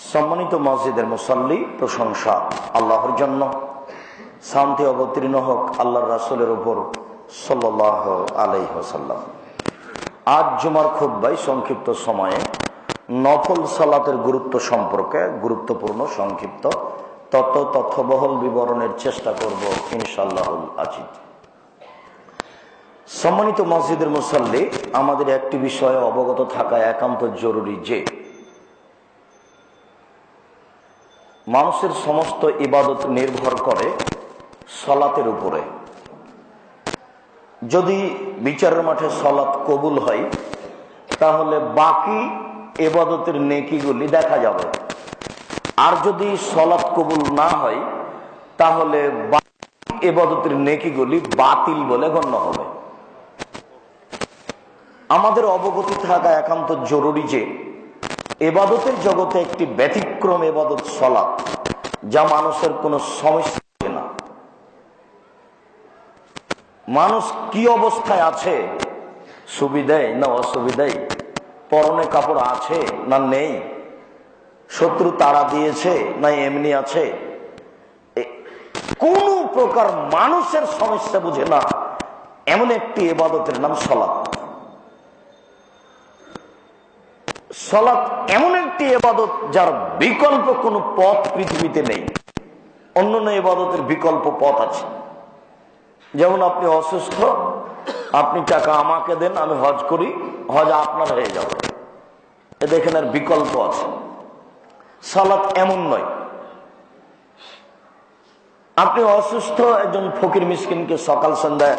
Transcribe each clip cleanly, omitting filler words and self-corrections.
সম্মানিত মসজিদের মুসল্লি, প্রশংসা আল্লাহর জন্য, শান্তি অবতীর্ণ হোক আল্লাহর রাসূলের উপর সাল্লাল্লাহু আলাইহি ওয়াসাল্লাম। আজ জুমার খুতবায় সংক্ষিপ্ত সময়ে নফল সালাতের গুরুত্ব সম্পর্কে গুরুত্বপূর্ণ সংক্ষিপ্ত তথ্যবহুল বিবরণের চেষ্টা করব ইনশাআল্লাহুল আজিজ। সম্মানিত মসজিদের মুসল্লি, আমাদের একটি বিষয়ে অবগত থাকা একান্ত জরুরি যে মানুষের সমস্ত ইবাদত নির্ভর করে সালাতের উপরে। যদি বিচারের মাঠে সালাত কবুল হয় তাহলে বাকি ইবাদতের নেকিগুলি দেখা যাবে, আর যদি সালাত কবুল না হয় তাহলে বাকি ইবাদতের নেকিগুলি বাতিল বলে গণ্য হবে। আমাদের অবগতি থাকা একান্ত জরুরি যে ইবাদতের জগতে একটি ব্যতিক্রম ইবাদত সালাত, যা মানুষের কোনো সমস্যা না। মানুষ কি অবস্থায় আছে, সুবিধায় না অসুবিধায়, পরনে কাপড় আছে না নেই, শত্রু তাড়া দিয়েছে না এমনি আছে, কোন প্রকার মানুষের সমস্যা বুঝে না এমন একটি ইবাদতের নাম সালাত। সালাত এমন একটি ইবাদত যার বিকল্প কোনো পথ পৃথিবীতে নেই। অন্যান্য ইবাদতের বিকল্প পথ আছে, যেমন আপনি অসুস্থ, আপনি টাকা আমাকে দেন, আমি হজ করি, হজ আপনার হয়ে যাবে, এ দেখেন আর বিকল্প আছে। সালাত এমন নয়। আপনি অসুস্থ একজন ফকির মিসকিনকে সকাল সন্ধ্যায়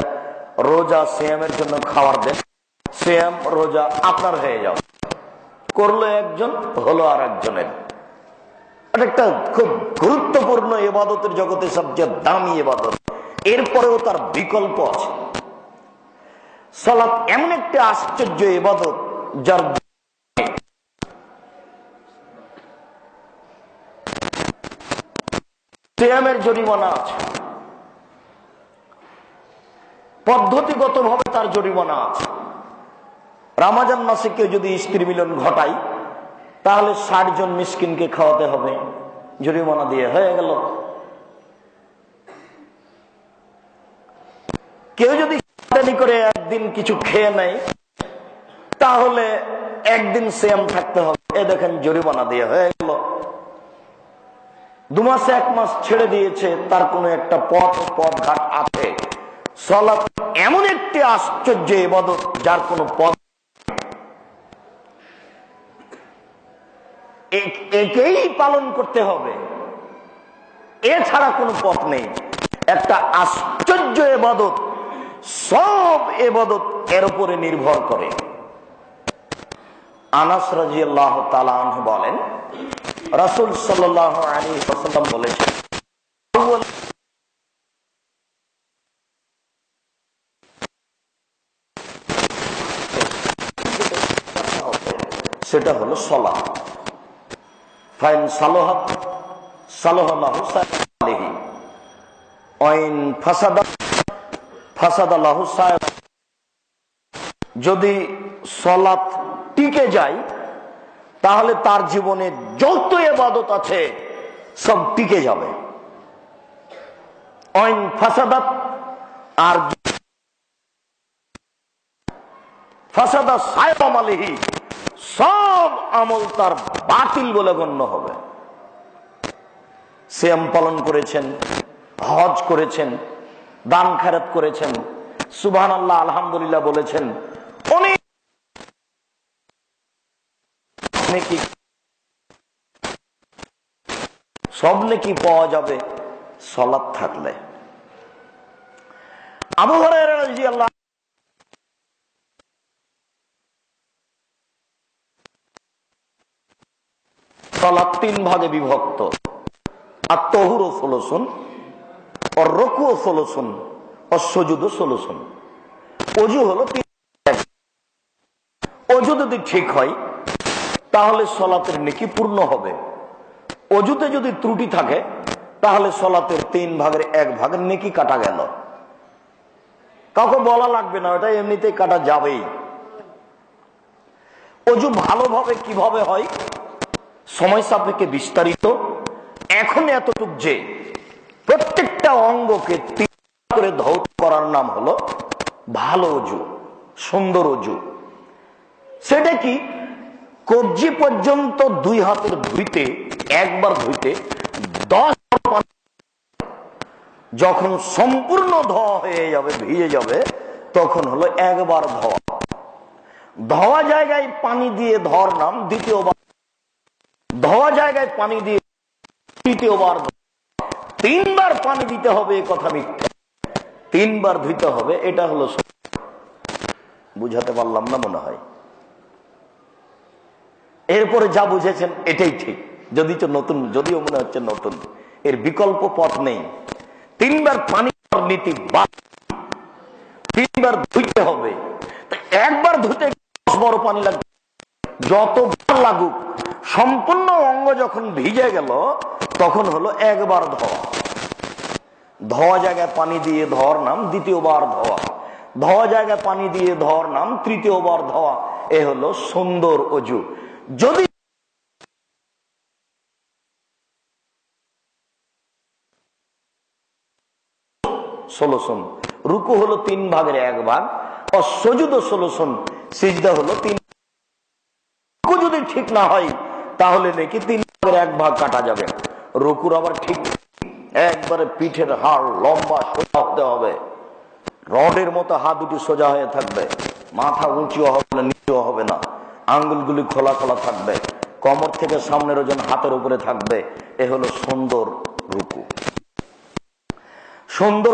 রোজা সিয়ামের জন্য খাবার দেন, সিয়াম রোজা আপনার হয়ে যাবে, করলো একজন, হলো আর একজনের। এটা একটা খুব গুরুত্বপূর্ণ ইবাদতের জগতে সবচেয়ে দামি ইবাদত, এরপরেও তার বিকল্প আছে। সালাত এমন একটি আশ্চর্য ইবাদত যার সিয়ামের জরিমানা আছে, পদ্ধতিগতভাবে তার জরিমানা আছে। রমজান মাসে কেউ যদি স্ত্রী মিলন ঘটায় তাহলে ৬০ জন মিসকিনকে খাওয়াতে হবে, জরিমানা দিয়ে হয়ে গেল। কেউ যদি করে একদিন কিছু খেয়ে নেয় তাহলে একদিন সিয়াম থাকতে হবে, এ দেখেন জরিমানা দিয়ে হয়ে গেল। ২ মাসে ১ মাস ছেড়ে দিয়েছে, তার কোনো একটা পথ ঘাট আছে। সালাত এমন একটি আশ্চর্য ইবাদত যার কোনো পথ, একেই পালন করতে হবে, এছাড়া কোনো পথ নেই। একটা আশ্চর্য ইবাদত, সব ইবাদত এর উপরে নির্ভর করে। আনাস রাদিয়াল্লাহু তাআলা আনহু বলেন, রাসূল সাল্লাল্লাহু আলাইহি ওয়াসাল্লাম বলেছেন, সেটা হলো সালাত। ফাইন সালাহাত সালাহাল্লাহু সালাহি ওয়াইন ফাসাদা ফাসাদাল্লাহু সালাহ। যদি সালাত টিকে যায় তাহলে তার জীবনে যত ইবাদত আছে সব টিকে যাবে। ওয়াইন ফাসাদাত, আর ফাসাদা সায়ম আলাইহি, সব আমল তার বাতিল বলে গণ্য হবে। সিয়াম পালন করেছেন, হজ করেছেন, দান খেরাত করেছেন, সুবহানাল্লাহ আলহামদুলিল্লাহ বলেছেন, অনেক নেকি, সব নেকি পাওয়া যাবে সালাত থাকলে। আবু হুরায়রা রাদিয়াল্লাহু সালাত ৩ ভাগে বিভক্ত। আত-তাহুরু সুলুসুন, আর রুকুউ সুলুসুন, আর সুজুদু সুলুসুন। ওযু হলো ৩ ভাগ। ওযু যদি ঠিক হয় তাহলে সালাতের নেকি পূর্ণ হবে। ওযুতে যদি ত্রুটি থাকে তাহলে সালাতের ৩ ভাগের ১ ভাগের নেকি কাটা গেল। কাউকে বলা লাগবে না, এটা এমনিতেই কাটা যাবেই। ওযু ভালোভাবে কিভাবে হয় সময় সাপেক্ষে বিস্তারিত। এখন এতটুক যে প্রত্যেকটা অঙ্গকে 3 করে ধৌত করার নাম হলো ভালো অজু, সুন্দর অজু। সেটা কি? কবজি পর্যন্ত 2 হাতের ধুইতে, একবার ধুইতে 10 বার, যখন সম্পূর্ণ ধোয়া হয়ে যাবে, ভিজে যাবে, তখন হলো একবার ধোয়া। ধোয়া জায়গায় পানি দিয়ে ধর নাম দ্বিতীয়বার, ধোয়া জায়গায় পানি দিয়ে তৃতীয়বার, 3 বার পানি দিতে হবে এ কথা মিথ্যা, 3 বার ধুইতে হবে, এটা হলো। বুঝাতে পারলাম না মনে হয়? এরপরে যা বুঝেছেন এটাই ঠিক, যদিও মনে হচ্ছে নতুন, এর বিকল্প পথ নেই। 3 বার পানি নীতি, 3 বার ধুইতে হবে। একবার ধুতে 10 বার পানি লাগবে, যতবার লাগুক, সম্পূর্ণ অঙ্গ যখন ভিজে গেল তখন হলো একবার ধোয়া। ধোয়া জায়গায় পানি দিয়ে ধর নাম দ্বিতীয়বার ধোয়া, ধোয়া জায়গায় পানি দিয়ে ধর নাম তৃতীয়বার ধোয়া। এ হলো সুন্দর অজু। যদি ষোলশন, রুকু হলো 3 ভাগের 1 ভাগ, আর সজুদ 16, সিজদা হলো 3। রুকু যদি ঠিক না হয় তাহলে নাকি 3 ভাগের 1 ভাগ কাটা যাবে। রুকুর আবার ঠিক একবারে পিঠের হাড় লম্বা সোজা হতে হবে, রডের মতো হাত দুটি সোজা হয়ে থাকবে, মাথা উঁচু হবে না, নিচু হবে না, আঙ্গুলগুলি খোলা খোলা থাকবে, কোমর থেকে সামনের ওজন হাতের উপরে থাকবে। এ হলো সুন্দর রুকু। সুন্দর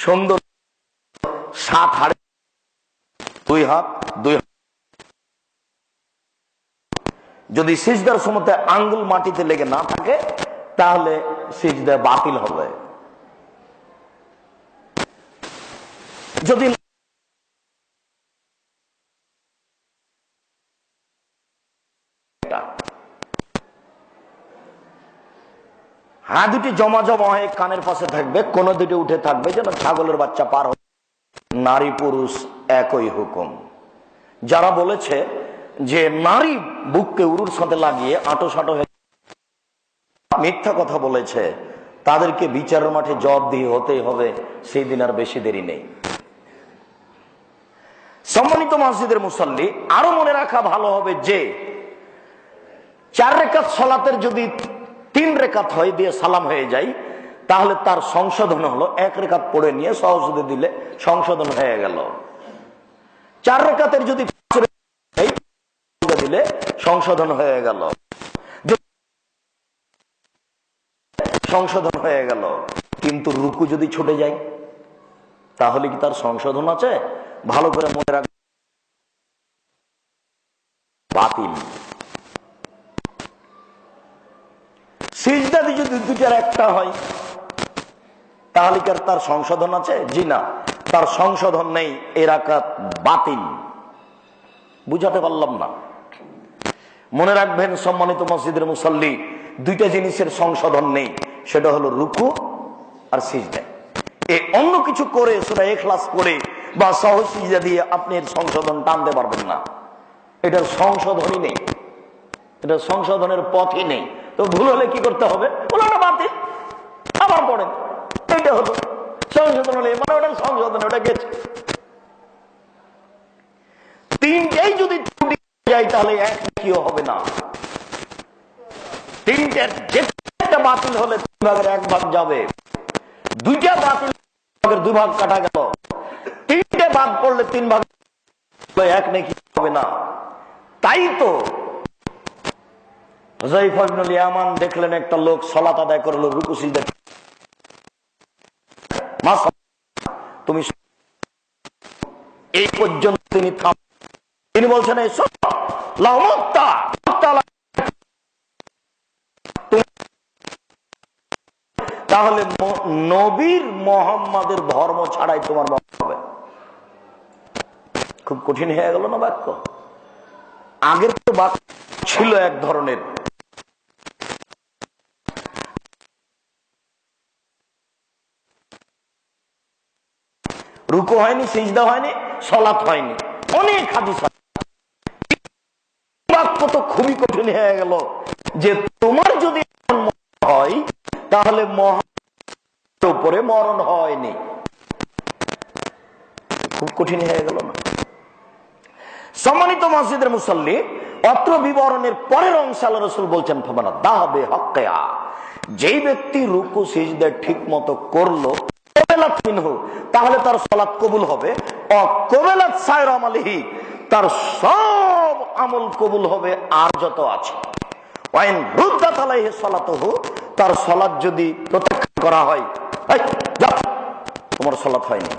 সুন্দর 7 হাড়ে 2 হাত, 2 হাত। যদি সিজদার সময় আঙ্গুল মাটিতে লেগে না থাকে তাহলে সিজদা বাতিল হবে। যদি হাত দুটি জমা জমা হয়ে কানের পাশে থাকবে, কোন দুটি উঠে থাকবে যেন ছাগলের বাচ্চা পার হবে। নারী পুরুষ একই হুকুম। যারা বলেছে যে নারী বুককে উরুর সাথে লাগিয়ে আঁটো সাঁটো হয়ে, মিথ্যা কথা বলেছে। তাদেরকে বিচারের মাঠে জবাবদিহি হতেই হবে, সেই দিন আর বেশি দেরি নেই। সম্মানিত মসজিদের মুসল্লি, আরো মনে রাখা ভালো হবে যে 4 রাকাত সালাতের যদি 3 রাকাত হয় দিয়ে সালাম হয়ে যায়, তাহলে তার সংশোধন হলো 1 রাকাত পড়ে নিয়ে সহজে দিলে সংশোধন হয়ে গেল। 4 রাকাতের যদি 5 রাকাত দিলে সংশোধন হয়ে গেল, সংশোধন হয়ে গেল। কিন্তু রুকু যদি ছুটে যায় তাহলে কি তার সংশোধন আছে? ভালো করে মনে রাখ, বাতিল। সিজদাতে যদি 2টার একটা হয় তাহলে কি তার সংশোধন আছে? জি না, তার সংশোধন নেই, এ রাকাত বাতিল। বুঝাতে পারলাম না? মনে রাখবেন সম্মানিত মসজিদের মুসল্লি, 2টা জিনিসের সংশোধন নেই, সেটা হলো রুকু আর সিজদা। অন্য কিছু করে সূরা ইখলাস করে বা সহজ সিজদা দিয়ে আপনি এর সংশোধন টানতে পারবেন না। এটার সংশোধনই নেই, এটা সংশোধনের পথই নেই। তো ভুল হলে কি করতে হবে? ওটা বাতিল, আবার পড়েন। এটা হলো সংশোধন হলে, মানে ওটা সংশোধন, ওটা গেছে। 3টাই যদি যায় তাহলে এক কিও হবে না। 3টার যেটা বাতিল হলে 3 ভাগের 1 ভাগ যাবে। 2টা বাতিল, 2 ভাগ কাটা গেল। 3টে বাদ পড়লে 3 ভাগ, 1 নেকি হবে না। তাই তো হুযায়ফা ইবনুল ইয়ামান দেখলেন একটা লোক সালাত আদায় করলো, রুকু সিজদা, তুমি এই পর্যন্ত তিনি বলছেন তাহলে নবীর মোহাম্মদের ধর্ম ছাড়াই তোমার মত হবে। খুব কঠিন হয়ে গেল না বাক্য? আগের তো বাক্য ছিল এক ধরনের, রুকু হয়নি, সিজদা হয়নি, সালাত হয়নি, অনেক হাদিস বাক্য বাক্য তো খুবই কঠিন হয়ে গেল যে তোমার যদি হয় তাহলে মহার উপরে মরণ হয়নি। খুব কঠিন হয়ে গেল না? সম্মানিত মসজিদের মুসল্লি, অত্র বিবরণের পরের অংশ আল্লাহ রাসূল বলছেন ফামানা দাহাবে হক্কেয়া, যেই ব্যক্তি রুকু সিজদা ঠিক মতো করলো তাহলে তার সালাত কবুল হবে। অকবেলাত সায়র আমালিহি, তার সব আমল কবুল হবে আর যত আছে। ওয়াইন রুদ্দাত আলাইহি সালাতুহু, তার সালাত যদি প্রত্যাখ্যান করা হয়, এই যাও তোমার সালাত হয়নি।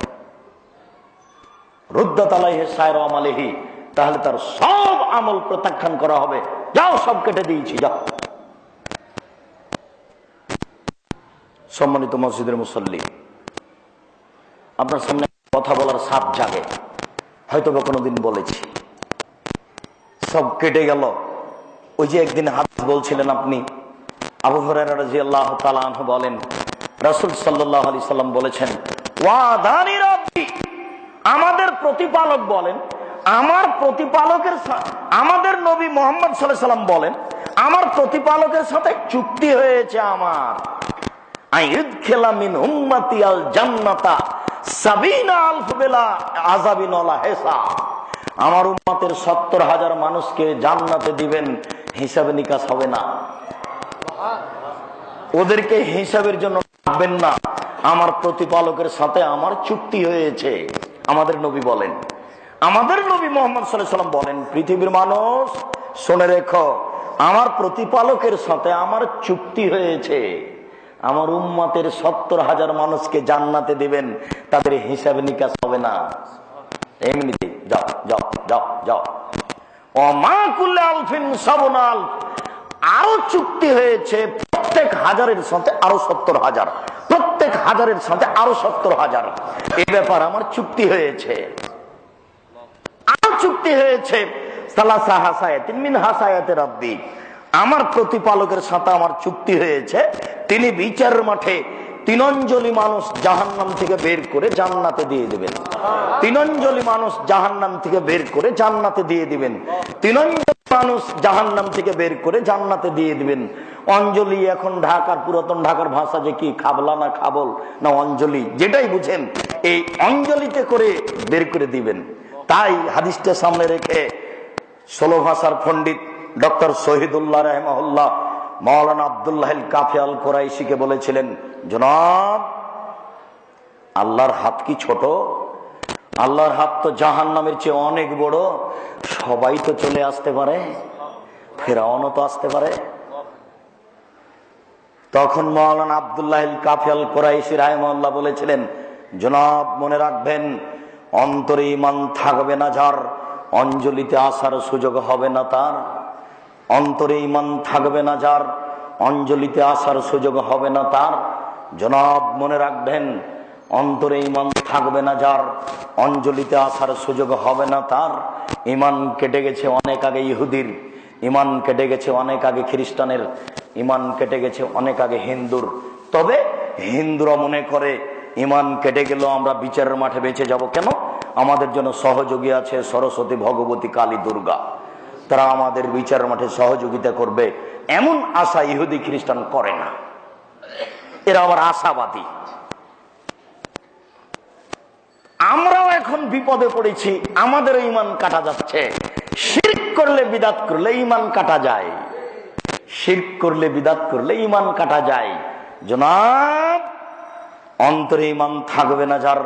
রুদ্দাত আলাইহি সায়র আমালিহি, তাহলে তার সব আমল প্রত্যাখ্যান করা হবে, যাও সব কেটে দিয়েছি যাও। সম্মানিত মসজিদের মুসল্লি, আপনার সামনে কথা বলার সাপ জাগে, হয়তো বা কোনোদিন বলেছি, সব কেটে গেল। ওই যে একদিন হাদিস বলছিলেন আপনি, আবু হুরায়রা রাদিয়াল্লাহু তাআলা আনহু বলেন রাসূল সাল্লাল্লাহু আলাইহি সাল্লাম বলেছেন, ওয়াদানি রাব্বি, আমাদের প্রতিপালক বলেন, আমার প্রতিপালকের আমাদের নবী মুহাম্মদ সাল্লাল্লাহু আলাইহি সাল্লাম বলেন, আমার প্রতিপালকের সাথে চুক্তি হয়েছে আমার, আইয়ুদখিলা মিন উম্মতি আল জান্নাতা সাবিনা আলফ বিলা আযাবিন ওয়ালা হিসাব, আমার উম্মতের ৭০,০০০ মানুষকে জান্নাতে দিবেন, হিসাবে নিকাশ হবে না, ওদেরকে হিসাবের জন্য ডাকবেন না, আমার প্রতিপালকের সাথে আমার চুক্তি হয়েছে। আমাদের নবী বলেন, আমাদের নবী মুহাম্মদ সাল্লাল্লাহু আলাইহি ওয়াসাল্লাম বলেন, পৃথিবীর মানুষ শুনে রেখো, আমার প্রতিপালকের সাথে আমার চুক্তি হয়েছে, আমার উম্মতের ৭০,০০০ মানুষকে জান্নাতে দিবেন, তাদের হিসাবে নিকাশ হবে না, এমনিতে যাও যাও যাও যাও। ওমা কুল্লি আলফিন সাবুনা আলফ, আরো চুক্তি হয়েছে প্রত্যেক হাজারের সাথে আরো ৭০,০০০, প্রত্যেক হাজারের সাথে আরো ৭০,০০০, এই ব্যাপার আমার চুক্তি হয়েছে। আরো চুক্তি হয়েছে সালাসা হাসায়াতিন মিন হাসায়াতি রাব্বি, আমার প্রতিপালকের সাথে আমার চুক্তি হয়েছে, তিনি বিচারের মাঠে ৩ অঞ্জলি মানুষ জাহান্নাম থেকে বের করে জান্নাতে দিয়ে দিবেন। ৩ অঞ্জলি মানুষ জাহান্নাম থেকে বের করে জান্নাতে দিয়ে দিবেন। ৩ অঞ্জলি মানুষ জাহান্নাম থেকে বের করে জান্নাতে দিয়ে দিবেন। অঞ্জলি এখন ঢাকার, পুরাতন ঢাকার ভাষা যে কি খাবলা না খাবল না অঞ্জলি, যেটাই বুঝেন, এই অঞ্জলিতে করে বের করে দিবেন। তাই হাদিসটা সামনে রেখে ১৬ ভাষার পণ্ডিত ডক্টর শহীদুল্লাহ রাহিমাহুল্লাহ মাওলানা আব্দুল্লাহ আল কাফি আল কুরাইশিকে বলেছিলেন, জনাব আল্লাহর হাত কি ছোট? আল্লাহর হাত তো জাহান্নামের চেয়ে অনেক বড়, সবাই তো চলে আসতে পারে, ফেরাউনও তো আসতে পারে। তখন মাওলানা আব্দুল্লাহ আল কাফি আল কুরাইশি রাহিমাহুল্লাহ বলেছিলেন, জনাব মনে রাখবেন, অন্তরে ঈমান থাকবে না যার, অঞ্জলিতে আসার সুযোগ হবে না তার। অন্তরে ঈমান থাকবে না যার, অঞ্জলিতে আসার সুযোগ হবে না তার। জনাব মনে রাখবেন, অন্তরে ঈমান থাকবে না যার, অঞ্জলিতে আসার সুযোগ হবে না তার। ঈমান কেটে গেছে অনেক আগে ইহুদির, ঈমান কেটে গেছে অনেক আগে খ্রিস্টানের, ঈমান কেটে গেছে অনেক আগে হিন্দুর। তবে হিন্দুরা মনে করে ঈমান কেটে গেল আমরা বিচারের মাঠে বেঁচে যাব, কেন? আমাদের জন্য সহযোগী আছে সরস্বতী, ভগবতী, কালী, দুর্গা, তারা আমাদের বিচারের মাঠে সহযোগিতা করবে, এমন আশা ইহুদি খ্রিস্টান করে না, এরা আবার আশাবাদী। আমরাও এখন বিপদে পড়েছি, আমাদের ঈমান কাটা যাচ্ছে। শিরক করলে, বিদাত করলে ঈমান কাটা যায়, শিরক করলে, বিদাত করলে ঈমান কাটা যায়। জনাব অন্তরে ঈমান থাকবে না যার,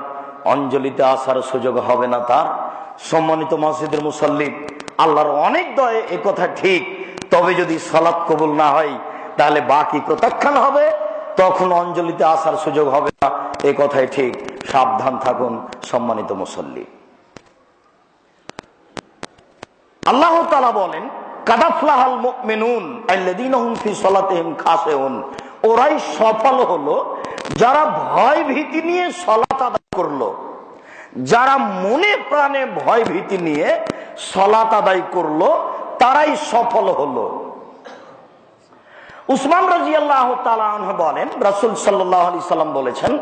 অঞ্জলিতে আসার সুযোগ হবে না তার। সম্মানিত মসজিদের মুসল্লি, আল্লাহর অনেক দয়ে এ কথা ঠিক, তবে যদি সালাত কবুল না হয় তাহলে বাকি প্রত্যাখ্যান হবে, তখন অঞ্জলিতে আসার সুযোগ হবে না, এ কথাই ঠিক। সাবধান থাকুন সম্মানিত মুসল্লি। আল্লাহ তাআলা বলেন, কাদ আফলাহাল মুমিনুন আল্লাযীনা হুম ফি সালাতিহিম খাশিউন, ওরাই সফল হলো যারা ভয় ভীতি নিয়ে সালাত আদায় করলো, যারা মনে প্রাণে ভয় ভীতি নিয়ে সালাত আদায় করলো, তারাই সফল হলো। উসমান রাদিয়াল্লাহু তাআলা আনহু বলেন, রাসূল সাল্লাল্লাহু আলাইহি সাল্লাম বলেছেন,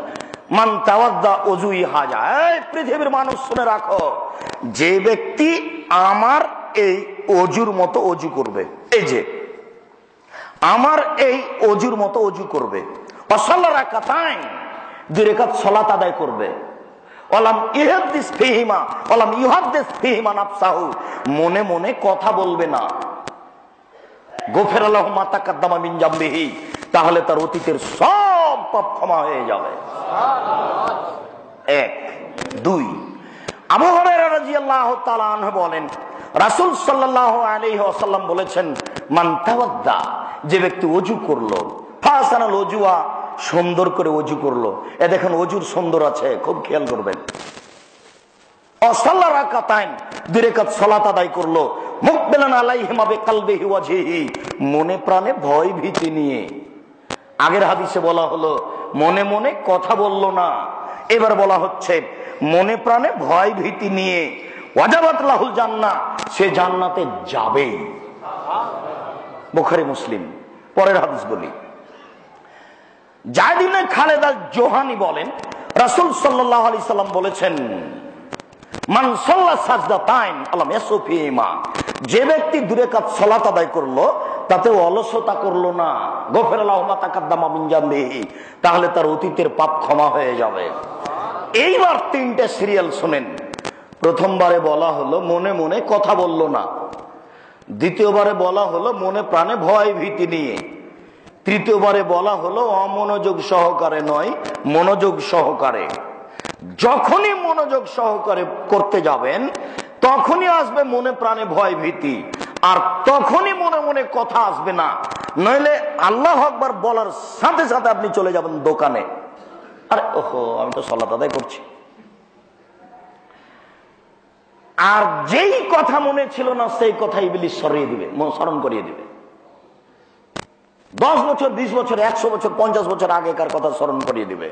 মান তাওয়াদ্দা উযুই হাজা, এই পৃথিবীর মানুষ শুনে রাখো, যে ব্যক্তি আমার এই অজুর মতো অজু করবে, এই যে আমার এই অজুর মতো অজু করবে, অসাল্লা রাকাতাইন, 2 রাকাত সালাত আদায় করবে, ওয়ালাম ইহাদ্দিস ফিহিমা ওয়ালাম ইউহাদ্দিস ফিহিমা নাফসাহু, মনে মনে কথা বলবে না, গফিরা লাহু মা তাকাদ্দামা মিন জামবিহি, তাহলে তার অতীতের সব পাপ ক্ষমা হয়ে যাবে। 1 2 আবু হুরায়রা রাদিয়াল্লাহু তাআলা আনহু বলেন, রাসূল সাল্লাল্লাহু আলাইহি ওয়াসাল্লাম বলেছেন, মান তাওয়াদ্দা, যে ব্যক্তি ওযু করলো, ফাসানাল ওযুয়া, সুন্দর করে ওযু করলো, এ দেখেন ওযুর সুন্দর আছে, খুব খেয়াল করবেন, অসাল্লা রাকাতাইন, 2 রাকাত সালাত আদায় করলো, মুকবিলান আলাইহিমা বিকলবিহি ওয়াজহিহি, মনে প্রাণে ভয় ভীতি নিয়ে। আগের হাদিসে বলা হলো মনে মনে কথা বলল না, এবার বলা হচ্ছে মনে প্রাণে ভয় ভীতি নিয়ে, ওয়াজাবাত লাহুল জান্নাহ, সে জান্নাতে যাবেই। বুখারী মুসলিম। পরের হাদিস বলি, যায়েদ ইবনে খালেদ আল জোহানি বলেন, রাসূল সাল্লাল্লাহু আলাইহি সাল্লাম বলেছেন, মান সাল্লা সাজদাতাইন আলাম ইয়াসুফিহিমা, যে ব্যক্তি 2 রাকাত সালাত আদায় করলো, তাতে অলসতা করলো না, গফিরা লাহু মা তাকাদ্দামা মিন জামবিহি, তাহলে তার অতীতের পাপ ক্ষমা হয়ে যাবে। এইবার 3টে সিরিয়াল শুনেন। প্রথমবারে বলা হলো মনে মনে কথা বলল না, দ্বিতীয়বারে বলা হলো মনে প্রাণে ভয় ভীতি নিয়ে, তৃতীয়বারে বলা হলো অমনোযোগ সহকারে নয়, মনোযোগ সহকারে। যখনই মনোযোগ সহকারে করতে যাবেন, তখনই আসবে মনে প্রাণে ভয় ভীতি, আর তখনই মনে মনে কথা আসবে না, নইলে আল্লাহু আকবার বলার সাথে সাথে আপনি চলে যাবেন দোকানে, আরে ওহো আমি তো সালাত আদায় করছি। আর যেই কথা মনে ছিল না সেই কথা ইবলিস সরিয়ে দিবে, স্মরণ করিয়ে দিবে। 10 বছর 20 বছর 100 বছর 50 বছর আগেকার কথা স্মরণ করিয়ে দিবে।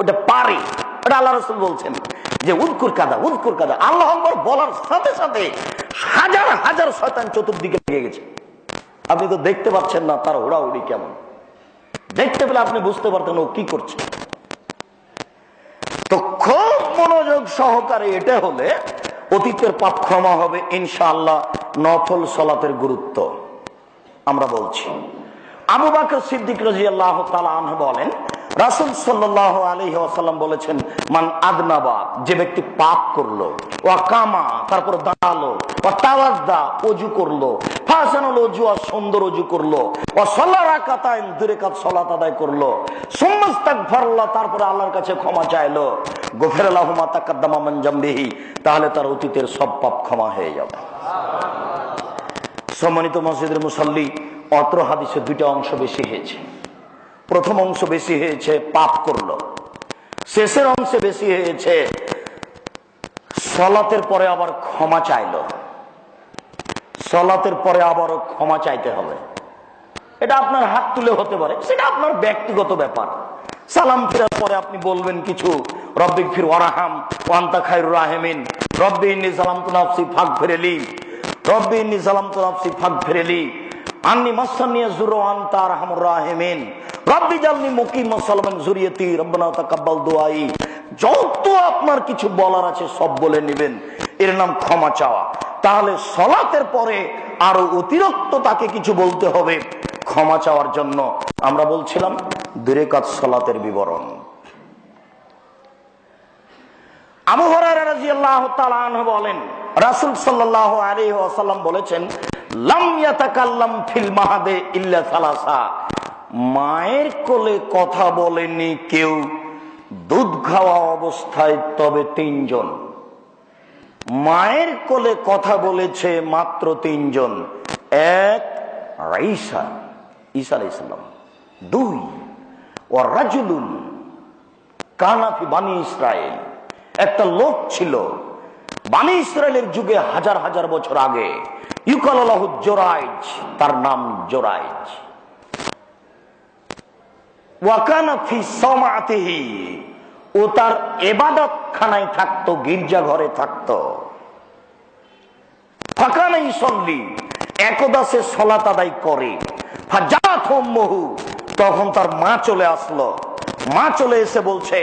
ওটা পারে, এটা আল্লাহ রাসূল বলছেন যে উযকুর কাদা উযকুর কাদা, আল্লাহু আকবার বলার সাথে সাথে হাজার হাজার শয়তান চতুর্দিকে লেগে গেছে। আপনি তো দেখতে পাচ্ছেন না তার হুড়াহুড়ি কেমন, দেখতে পেলে আপনি বুঝতে পারতেন ও কি করছে। তো খুব মনোযোগ সহকারে এটা হলে অতীতের পাপ ক্ষমা হবে ইনশাআল্লাহ। নফল সালাতের গুরুত্ব আমরা বলছি। আবু বকর সিদ্দিক রাদিয়াল্লাহু তাআলা আনহু বলেন, রাসূল সাল্লাল্লাহু আলাইহি ওয়াসাল্লাম বলেছেন, মান আদনাবা, যে ব্যক্তি পাপ করলো, ওয়া কামা, তারপর দাঁড়ালো, ওয়া তাওয়াদ্দা, ওযু করলো, ফাসানাল ওযুয়া, সুন্দর ওযু করলো, ওয়া সাল্লা রাকাতাইন, 2 রাকাত সালাত আদায় করলো, সুম্মাস্তাগফারাল্লাহ, তারপরে আল্লাহর কাছে ক্ষমা চাইলো, গফিরা লাহু মা তাকাদ্দামা মিন জামবিহি, তাহলে তার অতীতের সব পাপ ক্ষমা হয়ে যাবে। সম্মানিত মসজিদের মুসাল্লি, অত্র হাদিসে 2টা অংশ বেশি হয়েছে। প্রথম অংশ বেশি হয়েছে পাপ করলো, শেষের অংশে বেশি হয়েছে সালাতের পরে আবার ক্ষমা চাইলো, সালাতের পরে আবারও ক্ষমা চাইতে হবে। এটা আপনার হাত তুলে হতে পারে, সেটা আপনার ব্যক্তিগত ব্যাপার। সালাম ফিরার পরে আপনি বলবেন কিছু, রব্বিগফির ওয়ারহাম ওয়া আনতা খায়রুর রাহিমিন, রব্বি ইন্নী যালামতু নাফসি ফাগফিরলি, রব্বি ইন্নী যালামতু নাফসি ফাগফিরলি, আন্নী মাসান্নিয়া যুররু ওয়া আনতা আরহামুর রাহিমিন, রব্বি জালনি মুকিমাস সালামান যুরিয়াতি রব্বানা তাকাব্বাল দুআই। যত আপনার কিছু বলার আছে সব বলে নেবেন, এর নাম ক্ষমা চাওয়া। তাহলে সালাতের পরে আরো অতিরিক্ত তাকে কিছু বলতে হবে ক্ষমা চাওয়ার জন্য। আমরা বলছিলাম 2 রাকাত সালাতের বিবরণ। আবু হুরায়রা রাদিয়াল্লাহু তাআলা আনহু বলেন, রাসূল সাল্লাল্লাহু আলাইহি ওয়াসাল্লাম বলেছেন, লাম ইয়াতাকাল্লাম ফিল মাহাদে ইল্লা সালাসা, মায়ের কোলে কথা বলেনি কেউ দুধ খাওয়া অবস্থায় তবে 3 জন। মায়ের কোলে কথা বলেছে মাত্র 3 জন। 1 ঈসা আলাইহিস সালাম, 2 ওয়া রাজুলুন কানা ফি বানি ইসরাইল, একটা লোক ছিল বানি ইসরাইলের যুগে হাজার হাজার বছর আগে, ইউকাল লাহু জোরাইজ, তার নাম জোরাইজ। ওয়া কানা ফি সামাতিহি, ও তার ইবাদতখানায় থাকতো, গির্জা ঘরে থাকতো। ফাকানা ইসল্লি, একদা সে সালাত আদায় করে। ফাজাত উম্মুহু, তখন তার মা চলে আসলো। মা চলে এসে বলছে,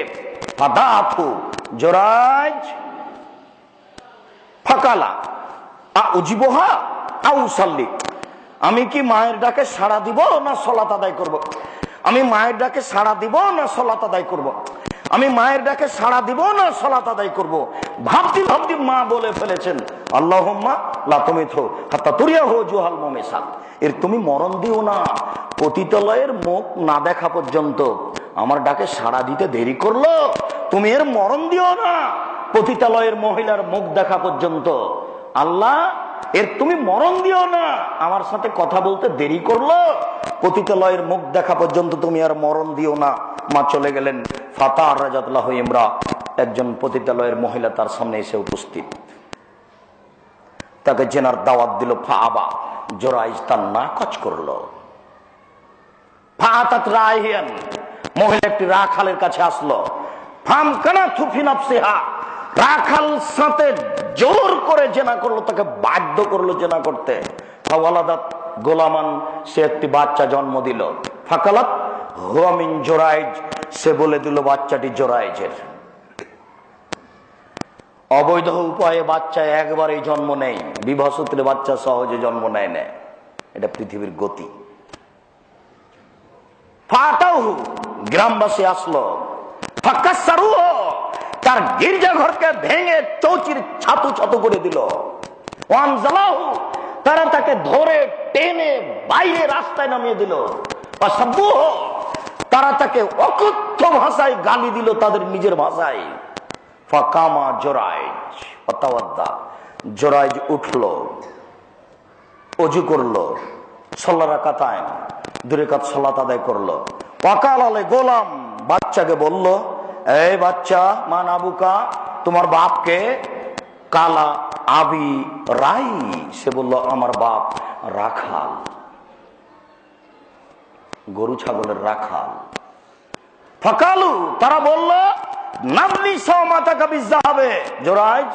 ফাদাতু জোরাইজ ফাকালা আউজিবহা আউসাল্লি, আমি কি মায়ের ডাকে সাড়া দিব না সালাত আদায় করব? আমি মায়ের ডাকে সাড়া দিব না সালাত আদায় করব? আমি মায়ের ডাকে সাড়া দিব না সালাত আদায় করব? ভাবতে ভাবতে মা বলে ফেলেছেন, আল্লাহুম্মা লা তুমিতহু হাত্তা তুরিয়াহু জুহাল মুমিসাত, এর তুমি মরণ দিও না, পতিতালয়ের মুখ না দেখা পর্যন্ত। আমার ডাকে সাড়া দিতে দেরি করলো, তুমি এর মরণ দিও না পতিতালয়ের মহিলার মুখ দেখা পর্যন্ত। আল্লাহ, এর তুমি মরণ দিও না, আমার সাথে কথা বলতে দেরি করলো, পতিতালয়ের মুখ দেখা পর্যন্ত তুমি আর মরণ দিও না। মা চলে গেলেন। ফাতা রাজাতুল্লাহ ইমরা, একজন পতিতালয়ের মহিলা তার সামনে এসে উপস্থিত, তাকে জেনার দাওয়াত দিল। ফাআবা, জোরাইজ তার নাকচ করলো। ফাআতাত রাহিয়ান, মহিলা একটি রাখালের কাছে আসলো। ফামকানা থুফি নাফসিহা, রাখাল সাথে জোর করে জেনা করলো, তাকে বাধ্য করলো জেনা করতে। ফাওয়ালাদাত গোলামান, সে একটি বাচ্চা জন্ম দিল। ফাকালাত হুয়া মিন জোরাইজ, সে বলে দিল বাচ্চাটি জোরাইজের। অবৈধ উপায়ে বাচ্চা একবারেই জন্ম নেয়, বিবাহ সূত্রে বাচ্চা সহজে জন্ম নেয় না, এটা পৃথিবীর গতি। ফাতাউহু, গ্রামবাসী আসলো। ফাকাসসারুহু, তার গির্জাঘরকে ভেঙে চৌচির ছাতু ছাতু করে দিল। ওয়ানজালাহু, তারা তাকে ধরে টেনে বাইরে রাস্তায় নামিয়ে দিল। ওয়াসাব্বুহু, তারা তাকে অকথ্য ভাষায় গালি দিল, তাদের নিজের ভাষায়। ফাকামা জোরাইজ ওয়াতাওয়াদ্দা, জোরাইজ উঠলো, ওযু করলো, সাল্লা রাকাতাইন, 2 রাকাত সালাত আদায় করলো। ওয়াকাল আলে গোলাম, বাচ্চাকে বলল, এই বাচ্চা, মান আবুকা, তোমার বাপকে? কালা আবি রাই, সে বলল আমার বাপ রাখাল, গরু ছাগলের রাখাল। ফাকালু, তারা বলল, নাবলি সাওমাতাকা বিযাহাবে, জোরাইজ,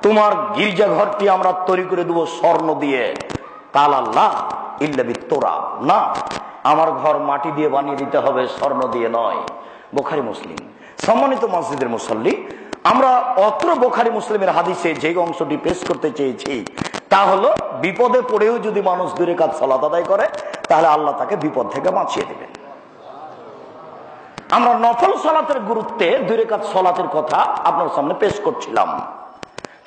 তোমার গির্জা ঘরটি আমরা তৈরি করে দেব স্বর্ণ দিয়ে। কাল আল্লাহ ইল্লা বিত্তরাব, না, আমার ঘর মাটি দিয়ে বানিয়ে দিতে হবে, স্বর্ণ দিয়ে নয়। বুখারী মুসলিম। সম্মানিত মসজিদের মুসল্লি, আমরা অত্র বুখারী মুসলিমের হাদিসে যে অংশটি পেশ করতে চেয়েছি তা হলো, বিপদে পড়েও যদি মানুষ 2 রাকাত সালাত আদায় করে, তাহলে আল্লাহ তাকে বিপদ থেকে বাঁচিয়ে দেবেন। আমরা নফল সালাতের গুরুত্বে 2 রাকাত সালাতের কথা আপনার সামনে পেশ করছিলাম।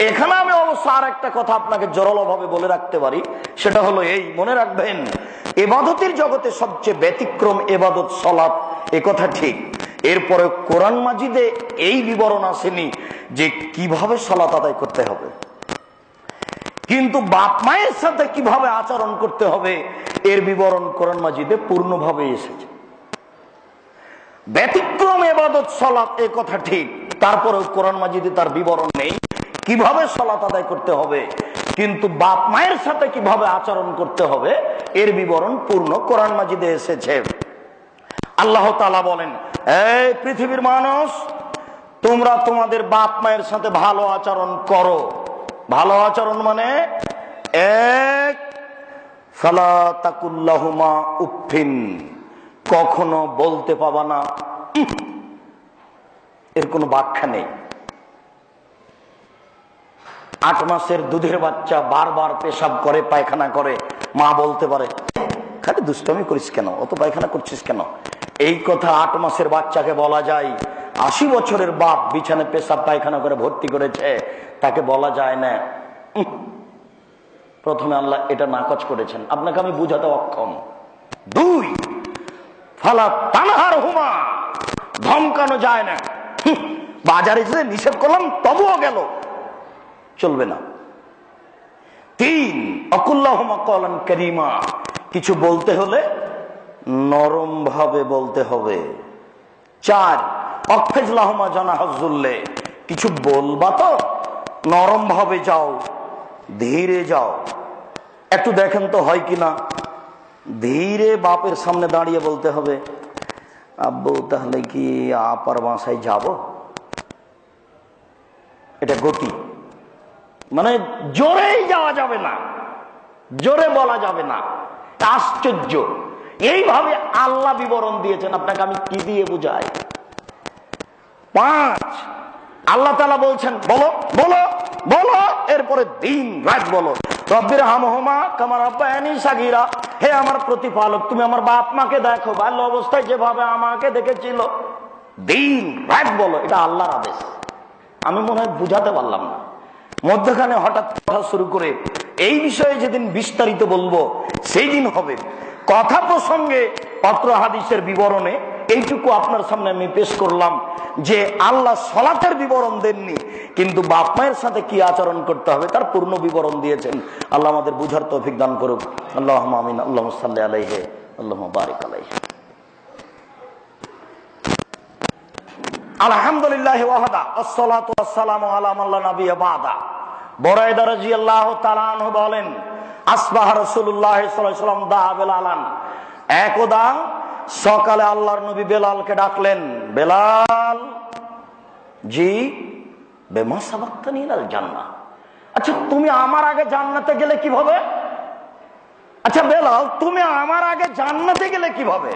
এখানে আমি অবশ্য আর একটা কথা আপনাকে জোরালো ভাবে বলে রাখতে পারি, সেটা হলো এই, মনে রাখবেন, ইবাদতের জগতে সবচেয়ে ব্যতিক্রম ইবাদত সালাত, এ কথা ঠিক। এরপরে কোরআন মাজিদে এই বিবরণ আসেনি যে কিভাবে সালাত আদায় করতে হবে, কিন্তু বাপ মায়ের সাথে কিভাবে আচরণ করতে হবে এর বিবরণ কোরআন মাজিদে পূর্ণভাবে এসেছে। ব্যতিক্রম ইবাদত সালাত, এ কথা ঠিক, তারপরেও কোরআন মাজিদে তার বিবরণ নেই কিভাবে সালাত আদায় করতে হবে, কিন্তু বাপ মায়ের সাথে কিভাবে আচরণ করতে হবে এর বিবরণ পূর্ণ কোরআন মাজিদে এসেছে। আল্লাহ তাআলা বলেন, এই পৃথিবীর মানুষ, তোমরা তোমাদের বাপ মায়ের সাথে ভালো আচরণ করো। ভালো আচরণ মানে, এক, ফালা তাকুল্লাহুমা উফিন, কখনো বলতে পাবা না, এর কোনো ব্যাখ্যা নেই। 8 মাসের দুধের বাচ্চা বারবার পেশাব করে, পায়খানা করে, মা বলতে পারে, খালি দুষ্টামি করিস কেন, অত পায়খানা করছিস কেন? এই কথা 8 মাসের বাচ্চাকে বলা যায়। 80 বছরের বাপ বিছানে পেশাব পায়খানা করে ভর্তি করেছে, তাকে বলা যায় না। প্রথমে আল্লাহ এটা নাকচ করেছেন, আপনাকে আমি বুঝাতে অক্ষম। 2, ফালা তানহার হুমা, ধমকানো যায় না। বাজারে যে নিষেধ করলাম তবুও গেল, চলবে না। 3, আকুল্লাহুমা কওলান কারীমা, কিছু বলতে হলে নরম ভাবে বলতে হবে। 4, অখফিজলাহুমা জানাহুজ্জুল্লে, কিছু বলবা তো নরম ভাবে যাও, ধীরে যাও, একটু দেখেন তো হয় কিনা। ধীরে বাপের সামনে দাঁড়িয়ে বলতে হবে, আব্বু তাহলে কি আপার বাসায় যাব? এটা গতি, মানে জোরেই যাওয়া যাবে না, জোরে বলা যাবে না। আশ্চর্য, এইভাবে আল্লাহ বিবরণ দিয়েছেন, আপনাকে আমি কি দিয়ে বুঝাই। 5, আল্লাহ তাআলা বলছেন বলো বলো বলো, এরপরে দিন রাত বলো। রব্বির হামহুমা কামা রাব্বায়ানি সাগীরা, হে আমার প্রতিপালক তুমি আমার বাপ মাকে দেখো বাল্য অবস্থায় যেভাবে আমাকে দেখেছিল, দিন রাত বলো, এটা আল্লাহর আদেশ। আমি মনে হয় বুঝাতে পারলাম না, মধ্যখানে হঠাৎ কথা শুরু করে এই বিষয়ে যেদিন বিস্তারিত বলবো সেই দিন হবে। কথা প্রসঙ্গে পত্র হাদিসের বিবরণে এইটুকু আপনার সামনে আমি পেশ করলাম যে আল্লাহ সালাতের বিবরণ দেননি, কিন্তু বাপ মায়ের সাথে কি আচরণ করতে হবে তার পূর্ণ বিবরণ দিয়েছেন। আল্লাহ আমাদের বুঝার তৌফিক দান করুক। আল্লাহুম্মা আমিন। আল্লাহুম্মা সাল্লি আলাইহি আল্লাহুম্মা বারিক আলাইহি। আলহামদুলিল্লাহ ওয়াহদা আসসালাতু ওয়াসসালামু আলা মান লা নাবিয়্যা বাদা। বুরায়দা রাদিয়াল্লাহু তাআলা আনহু বলেন, আসবাহ রাসূলুল্লাহ সাল্লাল্লাহু আলাইহি ওয়াসাল্লাম দা বেলালান, একদা সকালে আল্লাহর নবী বেলালকে ডাকলেন, বেলাল জি বেমা সাবাক্তানি ইলাল জান্নাহ, আচ্ছা তুমি আমার আগে জান্নাতে গেলে কিভাবে? আচ্ছা বেলাল তুমি আমার আগে জান্নাতে গেলে কিভাবে?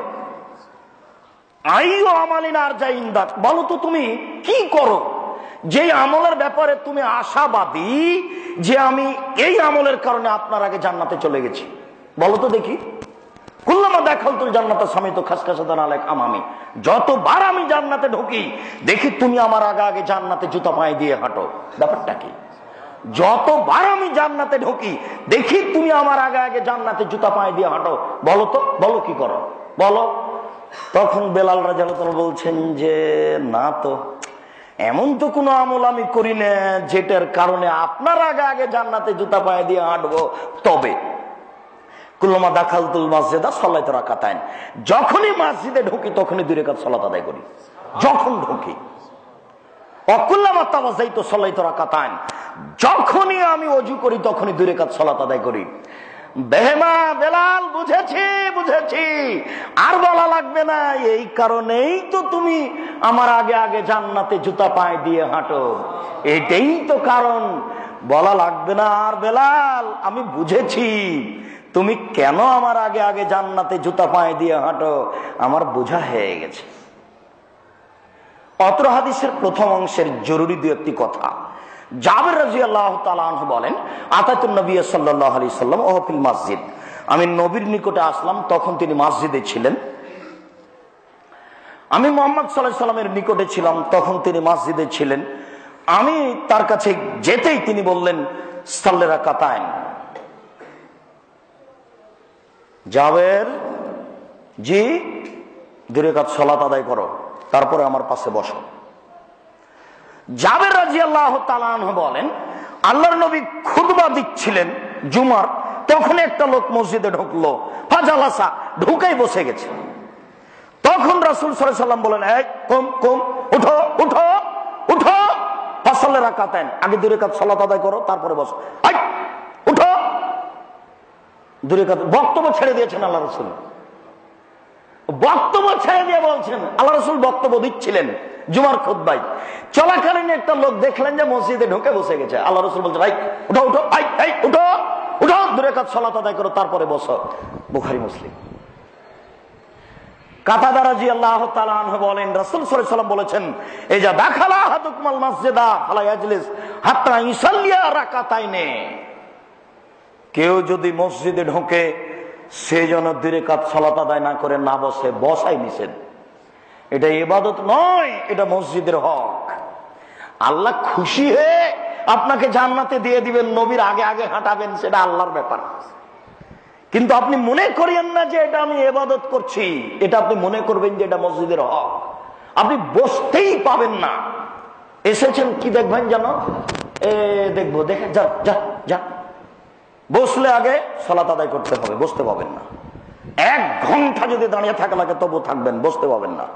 আইয়ু আমালিন আরজা ইনদাক, বলো তো তুমি কি করো যে আমলের ব্যাপারে তুমি আশাবাদী যে আমি এই আমলের কারণে আপনার আগে জান্নাতে চলে গেছি, বলো তো দেখি। কুল্লামা দাখালতুল জান্নাতা সামিতু খাসখাসাতান আলাইক আমামি, যতবার আমি জান্নাতে ঢুকি দেখি তুমি আমার আগে আগে জান্নাতে জুতা পায়ে দিয়ে হাঁটো, ব্যাপারটা কি? যতবার আমি জান্নাতে ঢুকি দেখি তুমি আমার আগে আগে জান্নাতে জুতা পায়ে দিয়ে হাঁটো, বলো তো, বলো কি করো বলো। তখন বেলাল রাদিয়াল্লাহু তাআলা বলছেন যে না তো, এমন তো কোনো আমল আমি করি না যেটার কারণে আপনার আগে আগে জান্নাতে জুতা পায়ে দিয়ে হাঁটবো। তবে কুল্লামা দাখালতুল মাসজিদা সাল্লাতু রাকাতাইন, যখনই মসজিদে ঢুকি তখনই 2 রাকাত সালাত আদায় করি, যখন ঢুকি। অকুল্লামা তাওয়াজ্জাইতু সাল্লাতু রাকাতাইন, যখনই আমি ওযু করি তখনই 2 রাকাত সালাত আদায় করি। বেহেমা বেলাল বুঝেছি বুঝেছি, আর বলা লাগবে না, এই কারণেই তো তুমি আমার আগে আগে জান্নাতে জুতা পায়ে দিয়ে হাঁটো, এটাই তো কারণ, বলা লাগবে না। আর বেলাল আমি বুঝেছি তুমি কেন আমার আগে আগে জান্নাতে জুতা পায়ে দিয়ে হাঁটো, আমার বোঝা হয়ে গেছে। অত্র হাদিসের প্রথম অংশের জরুরি 2-1টি কথা। জাবের রাদিয়াল্লাহু তাআলা আনহু বলেন, আতাতুন নবী সাল্লাল্লাহু আলাইহি সাল্লাম ওয়া ফিল মসজিদ, আমি নবীর নিকটে আসলাম তখন তিনি মসজিদে ছিলেন। আমি মুহাম্মদ সাল্লাল্লাহু আলাইহি সাল্লামের নিকটে ছিলাম তখন তিনি মসজিদে ছিলেন। আমি তার কাছে যেতেই তিনি বললেন সাল্লি রাকাতাইন, জাবের জি 2 রাকাত সালাত আদায় করো, তারপরে আমার পাশে বসো। জাবের রাদিয়াল্লাহু তাআলা আনহু বলেন, আল্লাহর নবী খুতবা দিচ্ছিলেন জুমার, তখন একটা লোক মসজিদে ঢুকলো, ফাজালাসা, ঢুকেই বসে গেছে। তখন রাসূল সাল্লাল্লাহু আলাইহি সাল্লাম বলেন, এই কম কম, উঠো উঠো উঠো, ফাসাল্লি রাকাতাইন, আগে 2 রাকাত সালাত আদায় করো তারপরে বসো। এই উঠো, 2 রাকাত। বক্তব্য ছেড়ে দিয়েছেন আল্লাহ রাসূল, বক্তব্য ছেড়ে দিয়ে বলছেন, আল্লাহ রাসূল বক্তব্য দিচ্ছিলেন জুমার খুতবায়, চলাকালীন একটা লোক দেখলেন যে মসজিদে ঢুকে বসে গেছে। আল্লাহ রাসূল বলছেন, এই উঠো উঠো, এই উঠো উঠো, 2 রাকাত সালাত আদায় করো তারপরে বসো। বুখারী মুসলিম। কাতাদা রাদিয়াল্লাহু তাআলা আনহু বলেন, রাসূল সাল্লাল্লাহু আলাইহি ওয়াসাল্লাম বলেছেন, ইজা দাখালা আহাদুকুমুল মাসজিদা ফালা ইয়াজলিস হাত্তা ইউসাল্লিয়া রাকাতাইনে, কেউ যদি মসজিদে ঢোকে সে যেন 2 রাকাত সালাত আদায় না করে না বসে, বসাই নিষেধ। এটা ইবাদত নয়, এটা মসজিদের হক। আল্লাহ খুশি হয়ে আপনাকে জান্নাতে দিয়ে দিবেন, নবীর আগে আগে হাঁটাবেন, সেটা আল্লাহর ব্যাপার। কিন্তু আপনি মনে করিয়েন না যে এটা আমি ইবাদত করছি, এটা আপনি মনে করবেন যে এটা মসজিদের হক। আপনি বসতেই পাবেন না। এসেছেন কি দেখবেন জানো, দেখবো, দেখে যা যা যা, বসলে আগে সালাত আদায় করতে হবে, বসতে পাবেন না। 1 ঘন্টা যদি দাঁড়িয়ে থাকা লাগে তবু থাকবেন, বসতে পাবেন না।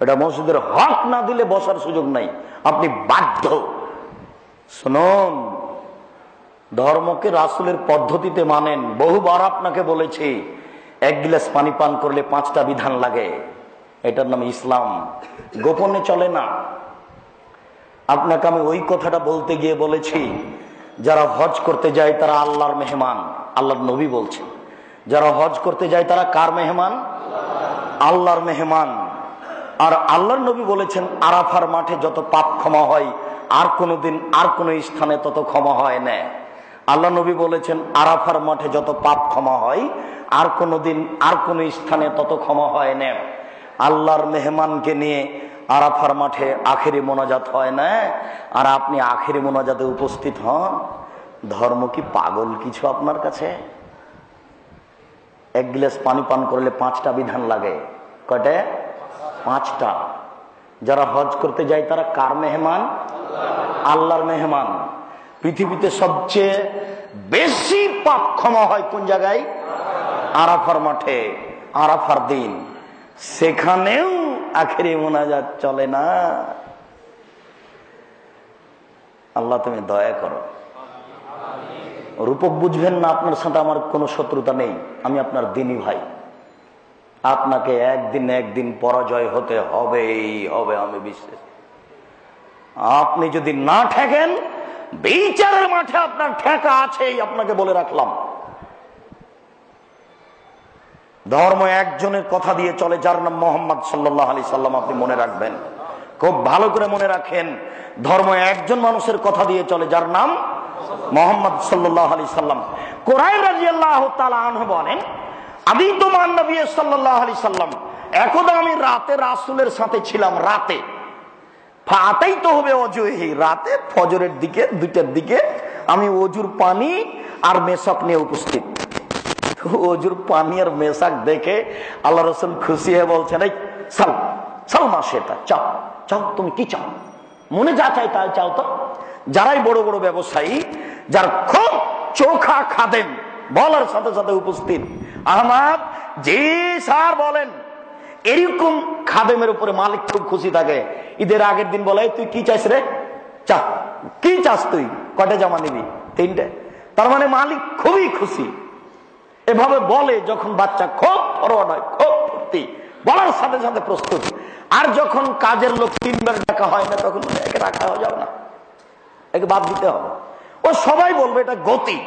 এটা মসজিদের হক না দিলে বসার সুযোগ নাই, আপনি বাধ্য। শুনুন, ধর্মকে রাসূলের পদ্ধতিতে মানেন। বহুবার আপনাকে বলেছি, 1 গ্লাস পানি পান করলে 5টা বিধান লাগে, এটার নাম ইসলাম। গোপনে চলে না। আপনাকে আমি ওই কথাটা বলতে গিয়ে বলেছি, যারা হজ করতে যায় তারা আল্লাহর মেহমান, আল্লাহর নবী বলছেন। যারা হজ করতে যায় তারা কার মেহমান? আল্লাহর মেহমান। আর আল্লাহর নবী বলেছেন, আরাফার মাঠে যত পাপ ক্ষমা হয় আর কোনোদিন আর কোন স্থানে তত ক্ষমা হয় না। আল্লাহ নবী বলেছেন আরাফার মাঠে যত পাপ ক্ষমা হয় আর কোনোদিন আর কোন স্থানে তত ক্ষমা হয় না। আল্লাহর মেহমানকে নিয়ে আরাফার মাঠে আখেরি মোনাজাত হয় না, আর আপনি আখেরি মোনাজাতে উপস্থিত হন। ধর্ম কি পাগল কিছু আপনার কাছে? এক গ্লাস পানি পান করলে 5টা বিধান লাগে। কয়টা? 5টা। যারা হজ করতে যায় তারা কার মেহমান? আল্লাহর মেহমান। পৃথিবীতে সবচেয়ে বেশি পাপ ক্ষমা হয় কোন জায়গায়? আরাফার মাঠে, আরাফার দিন। সেখানেও আখেরি মোনাজাত চলে না। আল্লাহ তুমি দয়া করো। রূপক বুঝবেন না, আপনার সাথে আমার কোনো শত্রুতা নেই, আমি আপনার দিনী ভাই। আপনাকে একদিন পরাজয় হতে হবেই হবে, আমি বিশ্বাস। আপনি যদি না ঠেকেন, বিচারের মাঠে আপনার ঠেকা আছেই, আপনাকে বলে রাখলাম। ধর্ম একজনের কথা দিয়ে চলে, যার নাম মোহাম্মদ সাল্লাল্লাহু আলাইহি সাল্লাম। আপনি মনে রাখবেন, খুব ভালো করে মনে রাখেন, ধর্ম একজন মানুষের কথা দিয়ে চলে, যার নাম মোহাম্মদ সাল্লাল্লাহু আলাইহি সাল্লাম। কুরাইব রাদিয়াল্লাহু তাআলা আনহু বলেন, আমি তো মান নবী সাল্লাল্লাহু আলাইহি সাল্লাম, একদা আমি রাতে রাসূলের সাথে ছিলাম। রাতে ফাতাই তো হবে অজুহি, রাতে ফজরের দিকে 2টার দিকে আমি অজুর পানি আর মেশক নিয়ে উপস্থিত। অজুর পানি আর মেশাক দেখে আল্লাহ রাসূল খুশি হয়ে বলছেন, এই সাল সালমা, সেটা চাও, চাও, তুমি কি চাও, মনে যা চাই তাই চাও। তো যারাই বড় বড় ব্যবসায়ী, যার খুব চোখা খাদেম, বলার সাথে সাথে উপস্থিত। আহমদ জি স্যার বলেন। এরকম খাদেমের উপরে মালিক খুব খুশি থাকে। ঈদের আগের দিন বলে, তুই কি চাইস রে? চা। কি চাস তুই? কয়টা জামা নিবি? 3টে। তার মানে মালিক খুবই খুশি। এভাবে বলে যখন বাচ্চা খুব ফরওয়ার্ড হয়, খুব ফুর্তি, বলার সাথে সাথে প্রস্তুত। আর যখন কাজের লোক 3বার ডাকা হয় না, তখন একে রাখা যাবে না, একে বাদ দিতে হবে। ও সবাই বলবে এটা গতি।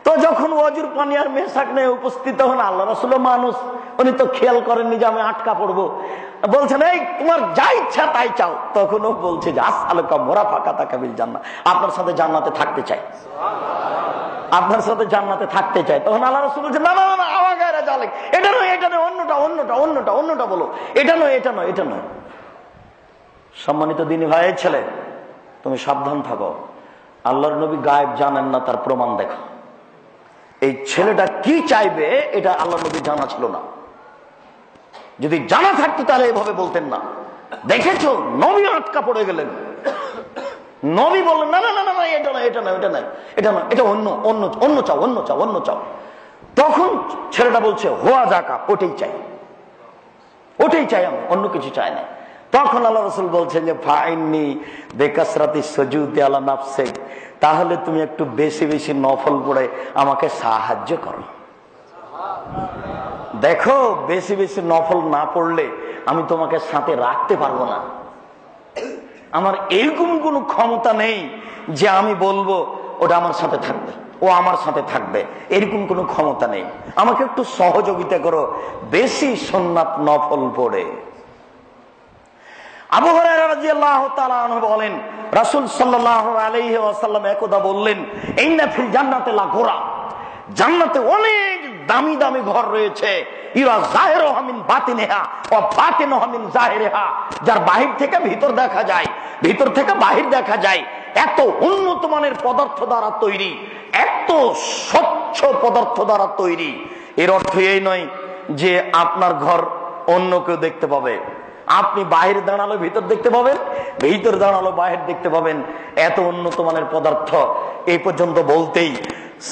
তো যখন ওয়াজুর পানি আর মেশাক নিয়ে উপস্থিত হন, আল্লাহ রাসূল মানুষ, উনি তো খেয়াল করেননি যে আমি আটকা পড়বো। বলছেন, এই তোমার যা ইচ্ছা তাই চাও। তখন ও বলছে যে আসআলুকা মুরাফাকাতাকা বিল জান্নাহ, আপনার সাথে জান্নাতে থাকতে চাই, আপনার সাথে জান্নাতে থাকতে চাই। তখন আল্লাহ রাসূল বলছে, না না না, আমার গায়রা জালেক, এটা নয়, এটা নয়, অন্যটা, অন্যটা, অন্যটা, অন্যটা বলো, এটা নয়, এটা নয়, এটা নয়। সম্মানিত দ্বীনি ভাই ছেলে, তুমি সাবধান থাকো। আল্লাহর নবী গায়েব জানেন না, তার প্রমাণ দেখো। এই ছেলেটা কি চাইবে এটা আল্লাহর নবী জানা ছিল না। যদি জানা থাকতো তাহলে এভাবে বলতেন না। দেখেছো, নবী আটকা পড়ে গেলেন। নবী বললেন, না না না না, এটা না, এটা না, এটা নাই, এটা না, এটা অন্য, অন্য, অন্য চাও, অন্য চাও, অন্য চাও। তখন ছেলেটা বলছে, হোয়া যাকা, ওটাই চাই, ওটাই চাই, আমি অন্য কিছু চাই না। তখন আল্লাহ রাসূল বলছেন যে ফাইন্নি বিকাসরাতি সুজুদি আলা নাফসিক, তাহলে তুমি একটু বেশি বেশি নফল পড়ে আমাকে সাহায্য করো। দেখো, বেশি বেশি নফল না পড়লে আমি তোমাকে সাথে রাখতে পারবো না। আমার এরকম কোনো ক্ষমতা নেই যে আমি বলবো ওটা আমার সাথে থাকবে, ও আমার সাথে থাকবে, এরকম কোনো ক্ষমতা নেই। আমাকে একটু সহযোগিতা করো বেশি সুন্নাত নফল পড়ে। আবু হুরায়রা রাদিয়াল্লাহু তাআলা আনহু বলেন, রাসূল সাল্লাল্লাহু আলাইহি ওয়াসাল্লাম একদা বললেন, ইন্না ফিল জান্নাতি লাগুরা, জান্নাতে অনেক দামি দামি ঘর রয়েছে, ইরা যাহিরুহা মিন বাতিনিহা ওয়া বাতিনুহা মিন যাহিরিহা, যার বাহির থেকে ভিতর দেখা যায়, ভিতর থেকে বাহির দেখা যায়। এত উন্নত মানের পদার্থ দ্বারা তৈরি, এত স্বচ্ছ পদার্থ দ্বারা তৈরি। এর অর্থ এই নয় যে আপনার ঘর অন্য কেউ দেখতে পাবে। আপনি বাহির দাঁড়ালো ভিতর দেখতে পাবেন, ভিতর দাঁড়ালো বাহির দেখতে পাবেন। এত উন্নত মানের পদার্থ। এই পর্যন্ত বলতেই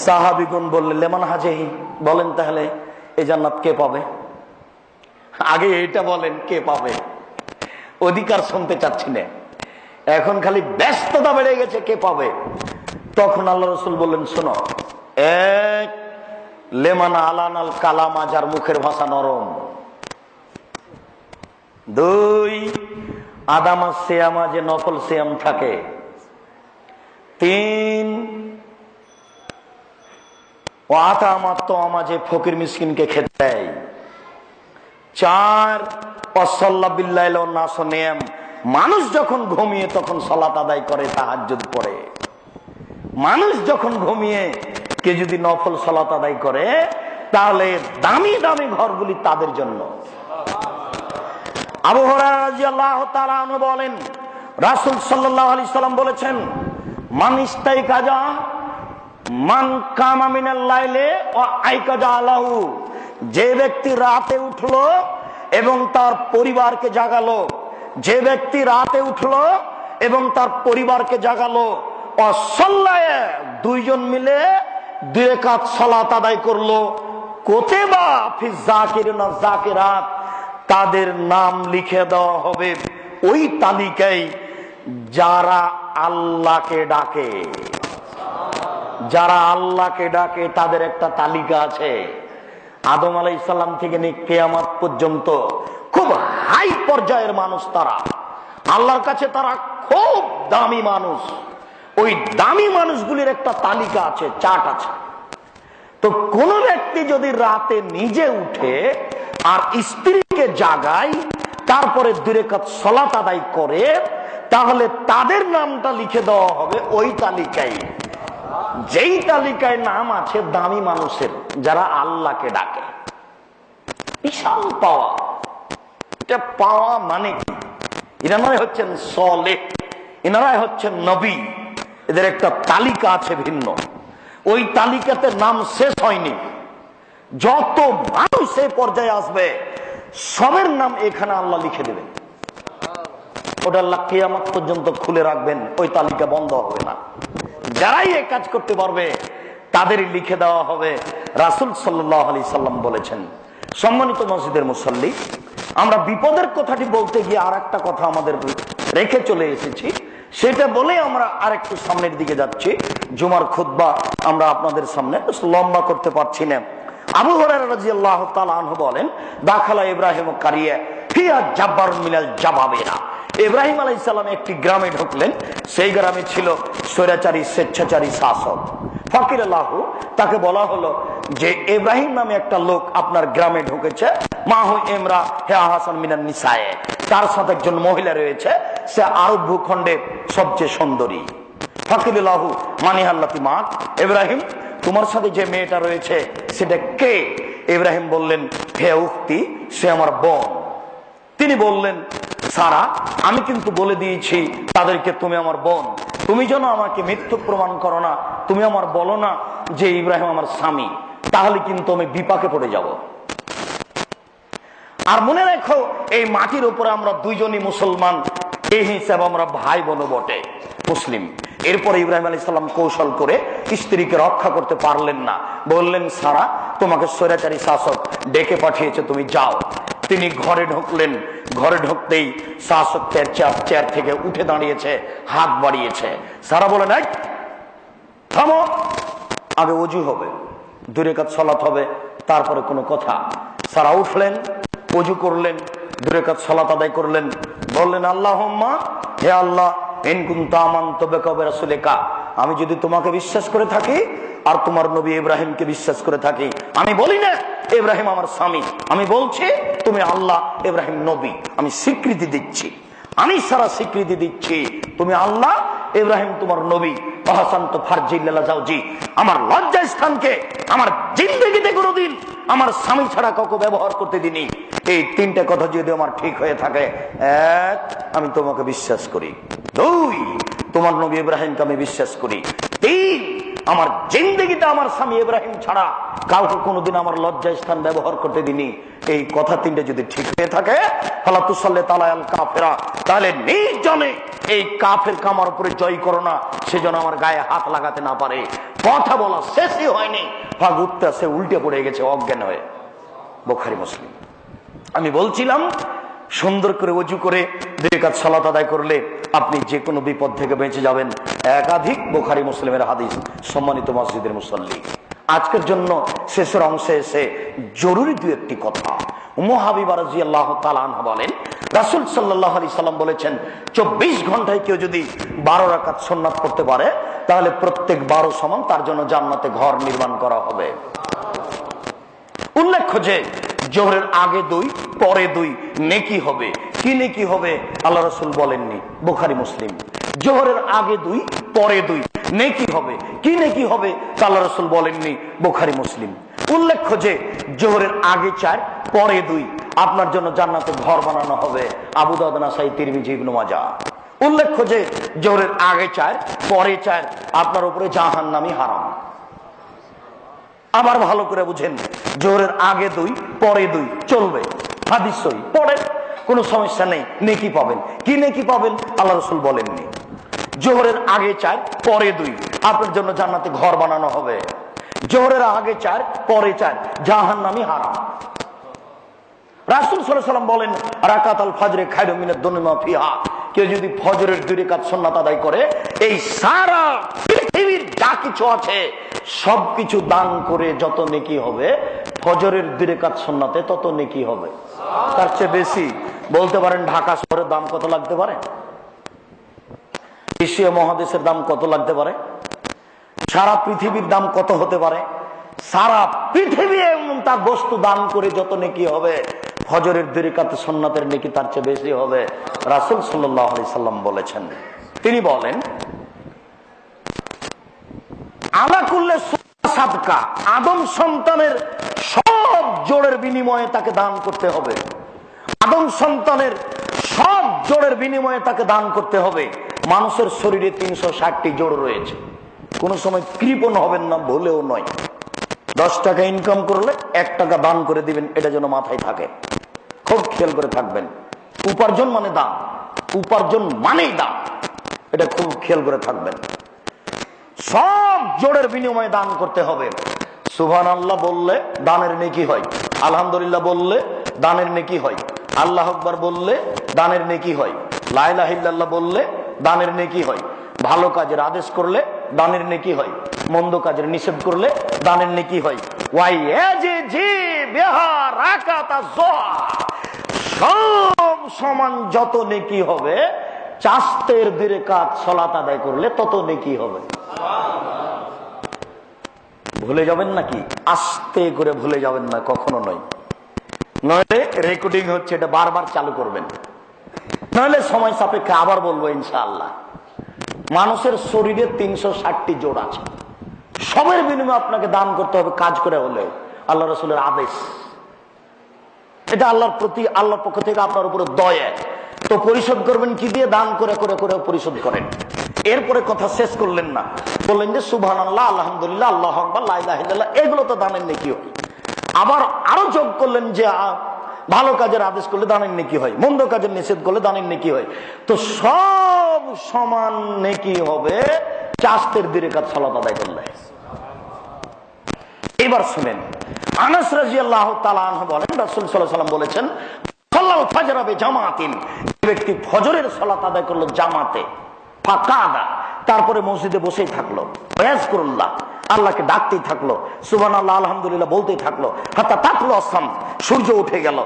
সাহাবীগণ বললেন, লেমান হাজেহি, বলেন তাহলে এই জান্নাত কে পাবে? আগে এটা বলেন কে পাবে। অধিকার শুনতে চাচ্ছি না, এখন খালি ব্যস্ততা বেড়ে গেছে, কে পাবে। তখন আল্লাহ রাসূল বললেন, শোনো, এক লেমান আলানাল কালামা, যার মুখের ভাষা নরম। 2 আদামা সিয়ামা, যে নফল সিয়াম থাকে। 3 ও আতামা তোমা, যে ফকির মিসকিনকে খেতে দেয়। 4 ওয়াসাল্লা বিল্লাইল ওয়ান নাস নিয়াম, মানুষ যখন ঘুমিয়ে তখন সালাত আদায় করে, তাহাজ্জুদ পড়ে। মানুষ যখন ঘুমিয়ে কে যদি নফল সালাত আদায় করে তাহলে দামি দামি ঘরগুলি তাদের জন্য। আবু হুরায়রা রাদিয়াল্লাহু তাআলা আনহু বলেন, রাসূল সাল্লাল্লাহু আলাইহি সাল্লাম বলেছেন, মান ইস্তাইকাজা মান কামা মিনাল লাইলে ওয়া আইকাজা আলাহু, যে ব্যক্তি রাতে উঠলো এবং তার পরিবারকে জাগালো, যে ব্যক্তি রাতে উঠলো এবং তার পরিবারকে জাগালো, অসল্লায় দুইজন মিলে 2 রাকাত সালাত আদায় করলো, কুতিবা ফিজ যাকিরিনা যাকিরাত, তাদের নাম লিখে দেওয়া হবে ওই তালিকায় যারা আল্লাহকে ডাকে। যারা আল্লাহকে ডাকে তাদের একটা তালিকা আছে। আদম আলাইহিস সালাম থেকে নিয়ে কিয়ামত পর্যন্ত খুব হাই পর্যায়ের মানুষ তারা, আল্লাহর কাছে তারা খুব দামি মানুষ। ওই দামি মানুষগুলির একটা তালিকা আছে, চার্ট আছে। তো কোন ব্যক্তি যদি রাতে নিজে উঠে আর স্ত্রীকে জাগায়, তারপরে 2 রাকাত সালাত আদায় করে, তাহলে তাদের নামটা লিখে দেওয়া হবে ওই তালিকায়, যেই তালিকায় নাম আছে দামি মানুষের, যারা আল্লাহকে ডাকে। বিশাল পাওয়া। এটা পাওয়া মানে কি? এনারাই হচ্ছেন সালেহ, এনারাই হচ্ছেন নবী। এদের একটা তালিকা আছে ভিন্ন। ওই তালিকাতে নাম শেষ হয়নি। যত মানুষ এই পর্যায়ে আসবে সবের নাম এখানে আল্লাহ লিখে দেবেন। ওটা আল্লাহ কিয়ামত পর্যন্ত খুলে রাখবেন, ওই তালিকা বন্ধ হবে না। যারাই এই কাজ করতে পারবে তাদেরই লিখে দেওয়া হবে। রাসূল সাল্লাল্লাহু আলাইহি সাল্লাম বলেছেন। সম্মানিত মসজিদের মুসল্লি, আমরা বিপদের কথাটি বলতে গিয়ে আর একটা কথা আমাদের রেখে চলে এসেছি, সেটা বলে আমরা আরেকটু সামনের দিকে যাচ্ছি। জুমার খুতবা আমরা আপনাদের সামনে লম্বা করতে পারছি না। আবু হুরায়রা রাদিয়াল্লাহু তাআলা আনহু বলেন, দাখালা ইব্রাহিম কারিয়া ফিয়া জাব্বারুন মিনাল জাবাবিরা, ইব্রাহিম আলাইহিস সালাম একটি গ্রামে ঢুকলেন। সেই গ্রামে ছিল স্বৈরাচারী স্বেচ্ছাচারী শাসক। ফকির আল্লাহু, তাকে বলা হলো যে ইব্রাহিম নামে একটা লোক আপনার গ্রামে ঢুকেছে, মাহু ইমরা হে হাসান মিনান নিসায়ে, তার সাথে একজন মহিলা রয়েছে, সে আরব ভূখণ্ডে সবচেয়ে সুন্দরী। ফকির আল্লাহু মানিহাল্লাতি মা, ইব্রাহিম তোমার সাথে যে মেয়েটা রয়েছে সেটা কে? ইব্রাহিম বললেন, হে উখতি, সে আমার বোন। তিনি বললেন, সারা, আমি কিন্তু বলে দিয়েছি তাদেরকে তুমি আমার বোন, তুমি যেন আমাকে মিথ্যুক প্রমাণ করো না, তুমি আমার বলো না যে ইব্রাহিম আমার স্বামী, তাহলে কিন্তু আমি বিপাকে পড়ে যাব। আর মনে রাখো, এই মাটির উপরে আমরা দুইজনই মুসলমান, এই হিসাবে আমরা ভাই বোন বটে, মুসলিম। এরপরে ইব্রাহিম আলাইহিস সালাম কৌশল করে স্ত্রীকে রক্ষা করতে পারলেন না, বললেন, সারা, তোমাকে স্বৈরাচারী শাসক ডেকে পাঠিয়েছে, তুমি যাও। তিনি ঘরে ঢুকলেন। ঘরে ঢুকতেই শাসক চেয়ার থেকে উঠে দাঁড়িয়েছে, হাত বাড়িয়েছে। সারা বলেন, এই থামো, আগে ওযু হবে, 2 রাকাত সালাত হবে, তারপরে কোনো কথা। সারা উঠলেন, ওযু করলেন, 2 রাকাত সালাত আদায় করলেন, বললেন, আল্লাহুম্মা, হে আল্লাহ, ইন কুনতা আমানতু বিকা ওয়া রাসূলিকা, আমি যদি তোমাকে বিশ্বাস করে থাকি আর তোমার নবী ইব্রাহিমকে বিশ্বাস করে থাকি, আমি বলি না ইব্রাহিম আমার স্বামী, আমি বলছি তুমি আল্লাহ, ইব্রাহিম নবী, আমি স্বীকৃতি দিচ্ছি, আমি সারা স্বীকৃতি দিচ্ছি তুমি আল্লাহ, ইব্রাহিম তোমার নবী। অহাসান্ত ফারজিল্লাহ যাওজি, আমার লজ্জা স্থানকে আমার জিন্দেগিতে কোনোদিন আমার স্বামী ছাড়া কাউকে ব্যবহার করতে দিনি। এই 3টে কথা যদি আমার ঠিক হয়ে থাকে, 1, আমি তোমাকে বিশ্বাস করি, 2, তোমার নবী ইব্রাহিমকে আমি বিশ্বাস করি, 3, আমার জিন্দেগিতে আমার স্বামী ইব্রাহিম ছাড়া কাউকে কোনোদিন আমার লজ্জা স্থান ব্যবহার করতে দিনি। এই কথা 3টে যদি ঠিক হয়ে থাকে, ফালা তুসাল্লি তালাল কাফেরা, তাহলে নির্জনে এই কাফের কামার উপরে জয় করো না, সেজন্য আমার গায়ে হাত লাগাতে না পারে। কথা বলা শেষই হয়নি, ভাগ উঠতে সে উল্টে পড়ে গেছে অজ্ঞান হয়ে। বুখারী মুসলিম। আমি বলছিলাম, সুন্দর করে ওযু করে 2 রাকাত সালাত আদায় করলে আপনি যে কোনো বিপদ থেকে বেঁচে যাবেন। একাধিক বুখারী মুসলিমের হাদিস। সম্মানিত মসজিদের মুসল্লি, আজকের জন্য শেষের অংশে এসে জরুরি 2-1টি কথা। উম্মু হাবিবা রাদিয়াল্লাহু তাআলা আনহা বলেন, রাসূল সাল্লাল্লাহু আলাইহি সাল্লাম বলেছেন, 24 ঘন্টায় কেউ যদি 12 রাকাত সুন্নাত পড়তে পারে, তাহলে প্রত্যেক 12 সমান তার জন্য জান্নাতে ঘর নির্মাণ করা হবে। উল্লেখ্য যে জোহরের আগে 2, পরে 2 নেকি হবে। কি নেকি হবে আল্লাহ রাসূল বলেননি, বুখারী মুসলিম। জোহরের আগে 2, পরে 2, নেকি হবে। কি নেকি হবে তা আল্লাহ রাসূল বলেননি, বুখারী মুসলিম। উল্লেখ্য যে জোহরের আগে 4 পরে 2 আপনার জন্য জান্নাতে ঘর বানানো হবে, আবু দাউদ, নাসাই, তিরমিজি, ইবনে মাজাহ। উল্লেখ্য যে জোহরের আগে 4 পরে 4 আপনার উপরে জাহান্নামী হারাম। আবার ভালো করে বুঝেন, জোহরের আগে 2 পরে 2 চলবে, হাদিস সহিহ, পড়েন, কোনো সমস্যা নেই, নেকি পাবেন। কি নেকি পাবেন আল্লাহ রাসূল বলেননি। জোহরের আগে 4 পরে 2 আপনার জন্য জান্নাতে ঘর বানানো হবে। জোহরের আগে 4 পরে 4 জাহান্নামী হারাম। রাসূল সাল্লাল্লাহু আলাইহি ওয়াসাল্লাম বলেন, রাকাতুল ফজরে খায়রুম মিনাদ দুনিয়া মা ফিহা। কেউ যদি ফজরের 2 রাকাত সুন্নাত আদায় করে, এই সারা পৃথিবীর যা কিছু আছে সবকিছু দান করে যত নেকি হবে, ফজরের 2 রাকাত সুন্নাতে তত নেকি হবে, তার চেয়ে বেশি। বলতে পারেন ঢাকা শহরের দাম কত লাগতে পারে, এশিয়া মহাদেশের দাম কত লাগতে পারে, সারা পৃথিবীর দাম কত হতে পারে। সারা পৃথিবী এমন তার বস্তু দান করে যত নেকি হবে, ফজরের 2 রাকাত সুন্নাতের নেকি তার চেয়ে বেশি হবে। রাসূল সাল্লাল্লাহু আলাইহি সাল্লাম বলেছেন। তিনি বলেন, আলা কুল্লি সাদকা, আদম সন্তানের সব জোড়ের বিনিময়ে তাকে দান করতে হবে। আদম সন্তানের সব জোড়ের বিনিময়ে তাকে দান করতে হবে। মানুষের শরীরে 360টি জোড় রয়েছে, কোন সময় কৃপণ হবেন না, ভুলেও নয়। 10 টাকা ইনকাম করলে 1 টাকা দান করে দিবেন, এটা যেন মাথায় থাকে, খুব খেয়াল করে থাকবেন। উপার্জন মানে দান, উপার্জন মানেই দান, এটা খুব খেয়াল করে থাকবেন। সব জোড়ের বিনিময়ে দান করতে হবে। সুবহানাল্লাহ বললে দানের নেকি হয়, আলহামদুলিল্লাহ বললে দানের নেকি হয়, আল্লাহু আকবার বললে দানের নেকি হয়, লা ইলাহা ইল্লাল্লাহ বললে দানের নেকি হয়, ভালো কাজের আদেশ করলে দানের নেকি হয়, মন্দ কাজের নিষেধ করলে দানের নেকি হয়। সব সমান যত নেকি হবে, চাস্তের 2 রাকাত সালাত আদায় করলে তত নেকি হবে। ভুলে যাবেন নাকি? আস্তে করে ভুলে যাবেন না, কখনো নয়। নইলে রেকর্ডিং হচ্ছে, এটা বারবার চালু করবেন, নইলে সময় সাপেক্ষে আবার বলবো ইনশাআল্লাহ। মানুষের শরীরে 360টি জোড় আছে, সবের বিনিময়ে আপনাকে দান করতে হবে, কাজ করে হলেও। আল্লাহ রাসূলের আদেশ, এটা আল্লাহর প্রতি, আল্লাহর পক্ষ থেকে আপনার উপরে দয়া। তো পরিশোধ করবেন কি দিয়ে? দান করে করে করে পরিশোধ করেন। এরপরে কথা শেষ করলেন না, বললেন যে সুবহানাল্লাহ, আলহামদুলিল্লাহ, আল্লাহু আকবার, লা ইলাহা ইল্লাল্লাহ, এগুলো তো দানের নেকি হয়। আবার আরো যোগ করলেন যে ভালো কাজের আদেশ করলে দানের নেকি হয়, মন্দ কাজের নিষেধ করলে দানের নেকি হয়। তো সব সমান নেকি হবে চাস্তের 2 রাকাত সালাত আদায় করলে। এবার শুনেন, আনাস রাদিয়াল্লাহু তাআলা আনহু বলেন, রাসূল সাল্লাল্লাহু আলাইহি ওয়াসাল্লাম বলেছেন, সাল্লাল ফজর বিজামাতিন, ব্যক্তি ফজরের সালাত আদায় করলো জামাতে, ফাকাদা, তারপরে মসজিদে বসেই থাকলো, ইয়াজকুরুল্লাহ, আল্লাহকে ডাকতেই থাকলো, সুবহানাল্লাহ, আলহামদুলিল্লাহ বলতেই থাকলো, হাত্তা তাতলু আস-শাম, সূর্য উঠে গেল,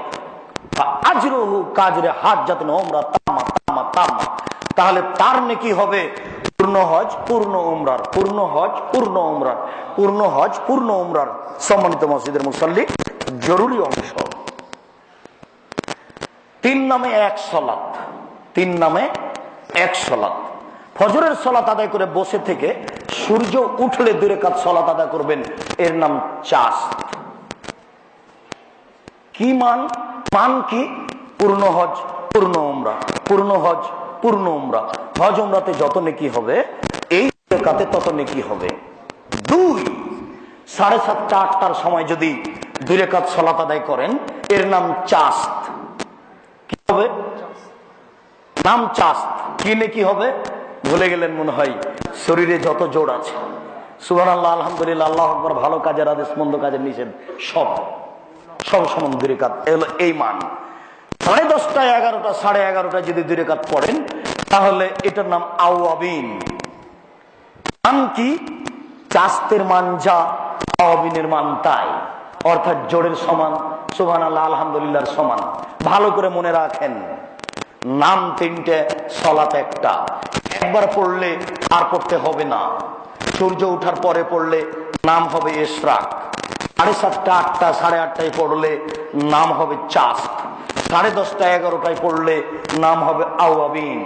আজরুহু কাজরে হাজ্জাতুন উমরা তাম্মা তাম্মা তাম্মা, তাহলে তার নেকি হবে পূর্ণ হজ পূর্ণ উমরার, পূর্ণ হজ পূর্ণ উমরার, পূর্ণ হজ পূর্ণ উমরার। সম্মানিত মসজিদের মুসল্লি, জরুরি অংশ, 3 নামে 1 সালাত, 3 নামে 1 সালাত। ফজরের সালাত আদায় করে বসে থেকে সূর্য উঠলে 2 রাকাত সালাত আদায় করবেন, এর নাম চাস্ত। কি মান? মান কি? পূর্ণ হজ পূর্ণ উমরা, পূর্ণ হজ পূর্ণ উমরা। হজ উমরাতে যত নেকি হবে, এই রাকাতে তত নেকি হবে। 2 7:30 8টার সময় যদি 2 রাকাত সালাত আদায় করেন, এর নাম চাস্ত। কি হবে? নাম চাস্ত। কি নেকি হবে? ভুলে গেলেন মনে হয়। শরীরে যত জোড় আছে, সুবহানাল্লাহ, আলহামদুলিল্লাহ, আল্লাহু আকবার, ভালো কাজের আদেশ, মন্দ কাজের নিষেধ, সব সমান 2 রাকাত, এলো এই মান। 10:30 11টা 11:30 যদি 2 রাকাত পড়েন, তাহলে এটার নাম আওয়াবিন। মান কি? চাস্তের মান যা, আওয়াবিনের মান তাই, অর্থাৎ জোড়ের সমান, সুবহানাল্লাহ, আলহামদুলিল্লাহর সমান। ভালো করে মনে রাখেন, নাম 3টে, সালাত 1টা। একবার পড়লে আর পড়তে হবে না। সূর্য ওঠার পরে পড়লে নাম হবে ইশরাক, 7:30 8টা 8:30টায় পড়লে নাম হবে চাস্ত, 10:30 11টায় পড়লে নাম হবে আওয়াবিন।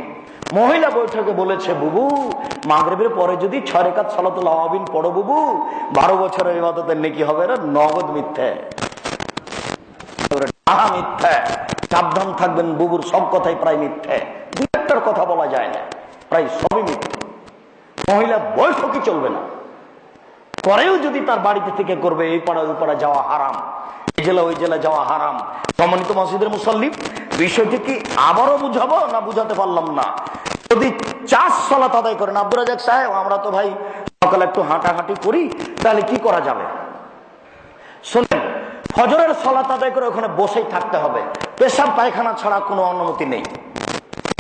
মহিলা বৈঠকে বলেছে, বুবু মাগরিবের পরে যদি 6 রাকাত সালাতুল আওয়াবিন পড়ো বুবু, 12 বছরের ইবাদতের নেকি হবে। না নগদ মিথ্যে, মিথ্যে। সাবধান থাকবেন, বুবুর সব কথাই প্রায় মিথ্যে, দু একটার কথা বলা যায় না, প্রায় সবই মিথ্যে। মহিলা বৈঠকই চলবে না, পরেও যদি তার বাড়িতে থেকে করবে, এই পাড়া ওই পাড়া যাওয়া হারাম, এই জেলা ওই জেলা যাওয়া হারাম। সম্মানিত মসজিদের মুসল্লি, বিষয়টি কি আবারও বুঝাবো না বুঝাতে পারলাম না? যদি 4 সালাত আদায় করেন, আব্দুর রাজাক সাহেব আমরা তো ভাই সকালে একটু হাঁটাহাঁটি করি, তাহলে কি করা যাবে? শোনেন, ফজরের সালাত আদায় করে ওখানে বসেই থাকতে হবে, পেশাব পায়খানা ছাড়া কোনো অনুমতি নেই।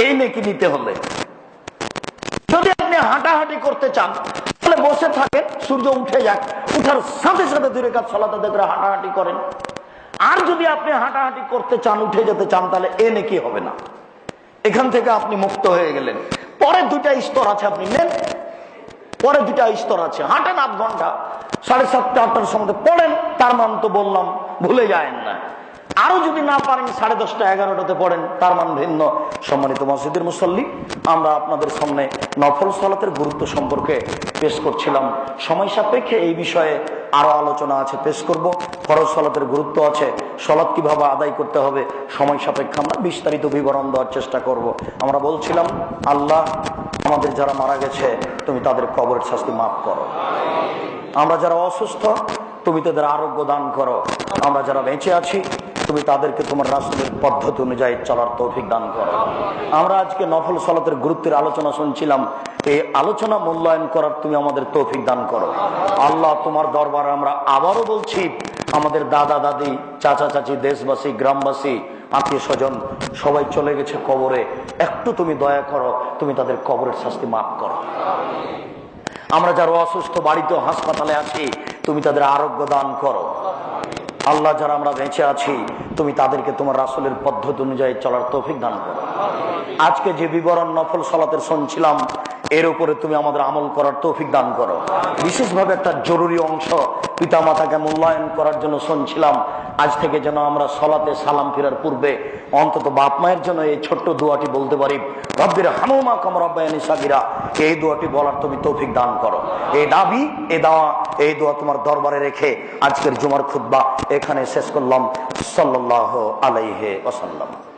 এই নেকি নিতে হলে যদি আপনি হাঁটাহাঁটি করতে চান তাহলে বসে থাকেন, সূর্য উঠে যাক, উঠার সাথে সাথে 2 রাকাত সালাত আদায় করে হাঁটাহাঁটি করেন। আর যদি আপনি হাঁটাহাঁটি করতে চান, উঠে যেতে চান, তাহলে এ নেকি হবে না। এখান থেকে আপনি মুক্ত হয়ে গেলেন। পরে 2টা স্তর আছে, আপনি নেন। পরে 2টা স্তর আছে, হাঁটেন 8 ঘন্টা, 7:30 8টার সময় পড়েন, তার মান তো বললাম, ভুলে যায়েন না। আরো যদি না পারেন 10:30 11টাতে পড়েন, তার মান ভিন্ন। সম্মানিত মসজিদের মুসল্লি, আমরা আপনাদের সামনে নফল সালাতের গুরুত্ব সম্পর্কে পেশ করছিলাম। সময় সাপেক্ষে এই বিষয়ে আরো আলোচনা আছে, পেশ করব। ফরজ সালাতের গুরুত্ব আছে, সালাত কিভাবে আদায় করতে হবে, সময় সাপেক্ষে আমরা বিস্তারিত বিবরণ দেওয়ার চেষ্টা করব। আমরা বলছিলাম, আল্লাহ আমাদের যারা মারা গেছে তুমি তাদের কবরের শাস্তি মাফ করো। আমরা যারা অসুস্থ তুমি তাদের আরোগ্য দান করো। আমরা যারা বেঁচে আছি তুমি তাদেরকে তোমার রাসূলের পদ্ধতি অনুযায়ী চলার তৌফিক দান করো। আমরা আজকে নফল সালাতের গুরুত্বের আলোচনা শুনছিলাম, এই আলোচনা মূল্যায়ন করার তুমি আমাদের তৌফিক দান করো। আল্লাহ তোমার দরবারে আমরা আবারও বলছি, আমাদের দাদা দাদি, চাচা চাচি, দেশবাসী, গ্রামবাসী, আত্মীয় স্বজন সবাই চলে গেছে কবরে, একটু তুমি দয়া করো, তুমি তাদের কবরের শাস্তি মাফ করো। আমরা যারা অসুস্থ, বাড়িতে হাসপাতালে আছি, তুমি তাদের আরোগ্য দান করো। আল্লাহ যারা আমরা বেঁচে আছি তুমি তাদেরকে তোমার রাসূলের পদ্ধতি অনুযায়ী চলার তৌফিক দান করো। আজকে যে বিবরণ নফল সালাতের শুনছিলাম, এর উপরে তুমি আমাদের আমল করার তৌফিক দান করো। বিশেষভাবে একটা জরুরি অংশ পিতামাতাকে মূল্যায়ন করার জন্য শুনছিলাম। আজ থেকে যেন আমরা সালাতে সালাম ফেরার পূর্বে অন্তত বাপ মায়ের জন্য এই ছোট্ট দোয়াটি বলতে পারি, রব্বির হামহুমা কামা রাব্বায়ানি সাগীরা। এই দোয়াটি বলার তুমি তৌফিক দান করো। এই দাবি, এই দাওয়া, এই দোয়া তোমার দরবারে রেখে আজকের জুমার খুতবা এখানে শেষ করলাম। সাল্লাল্লাহু আলাইহি ওয়াসাল্লাম।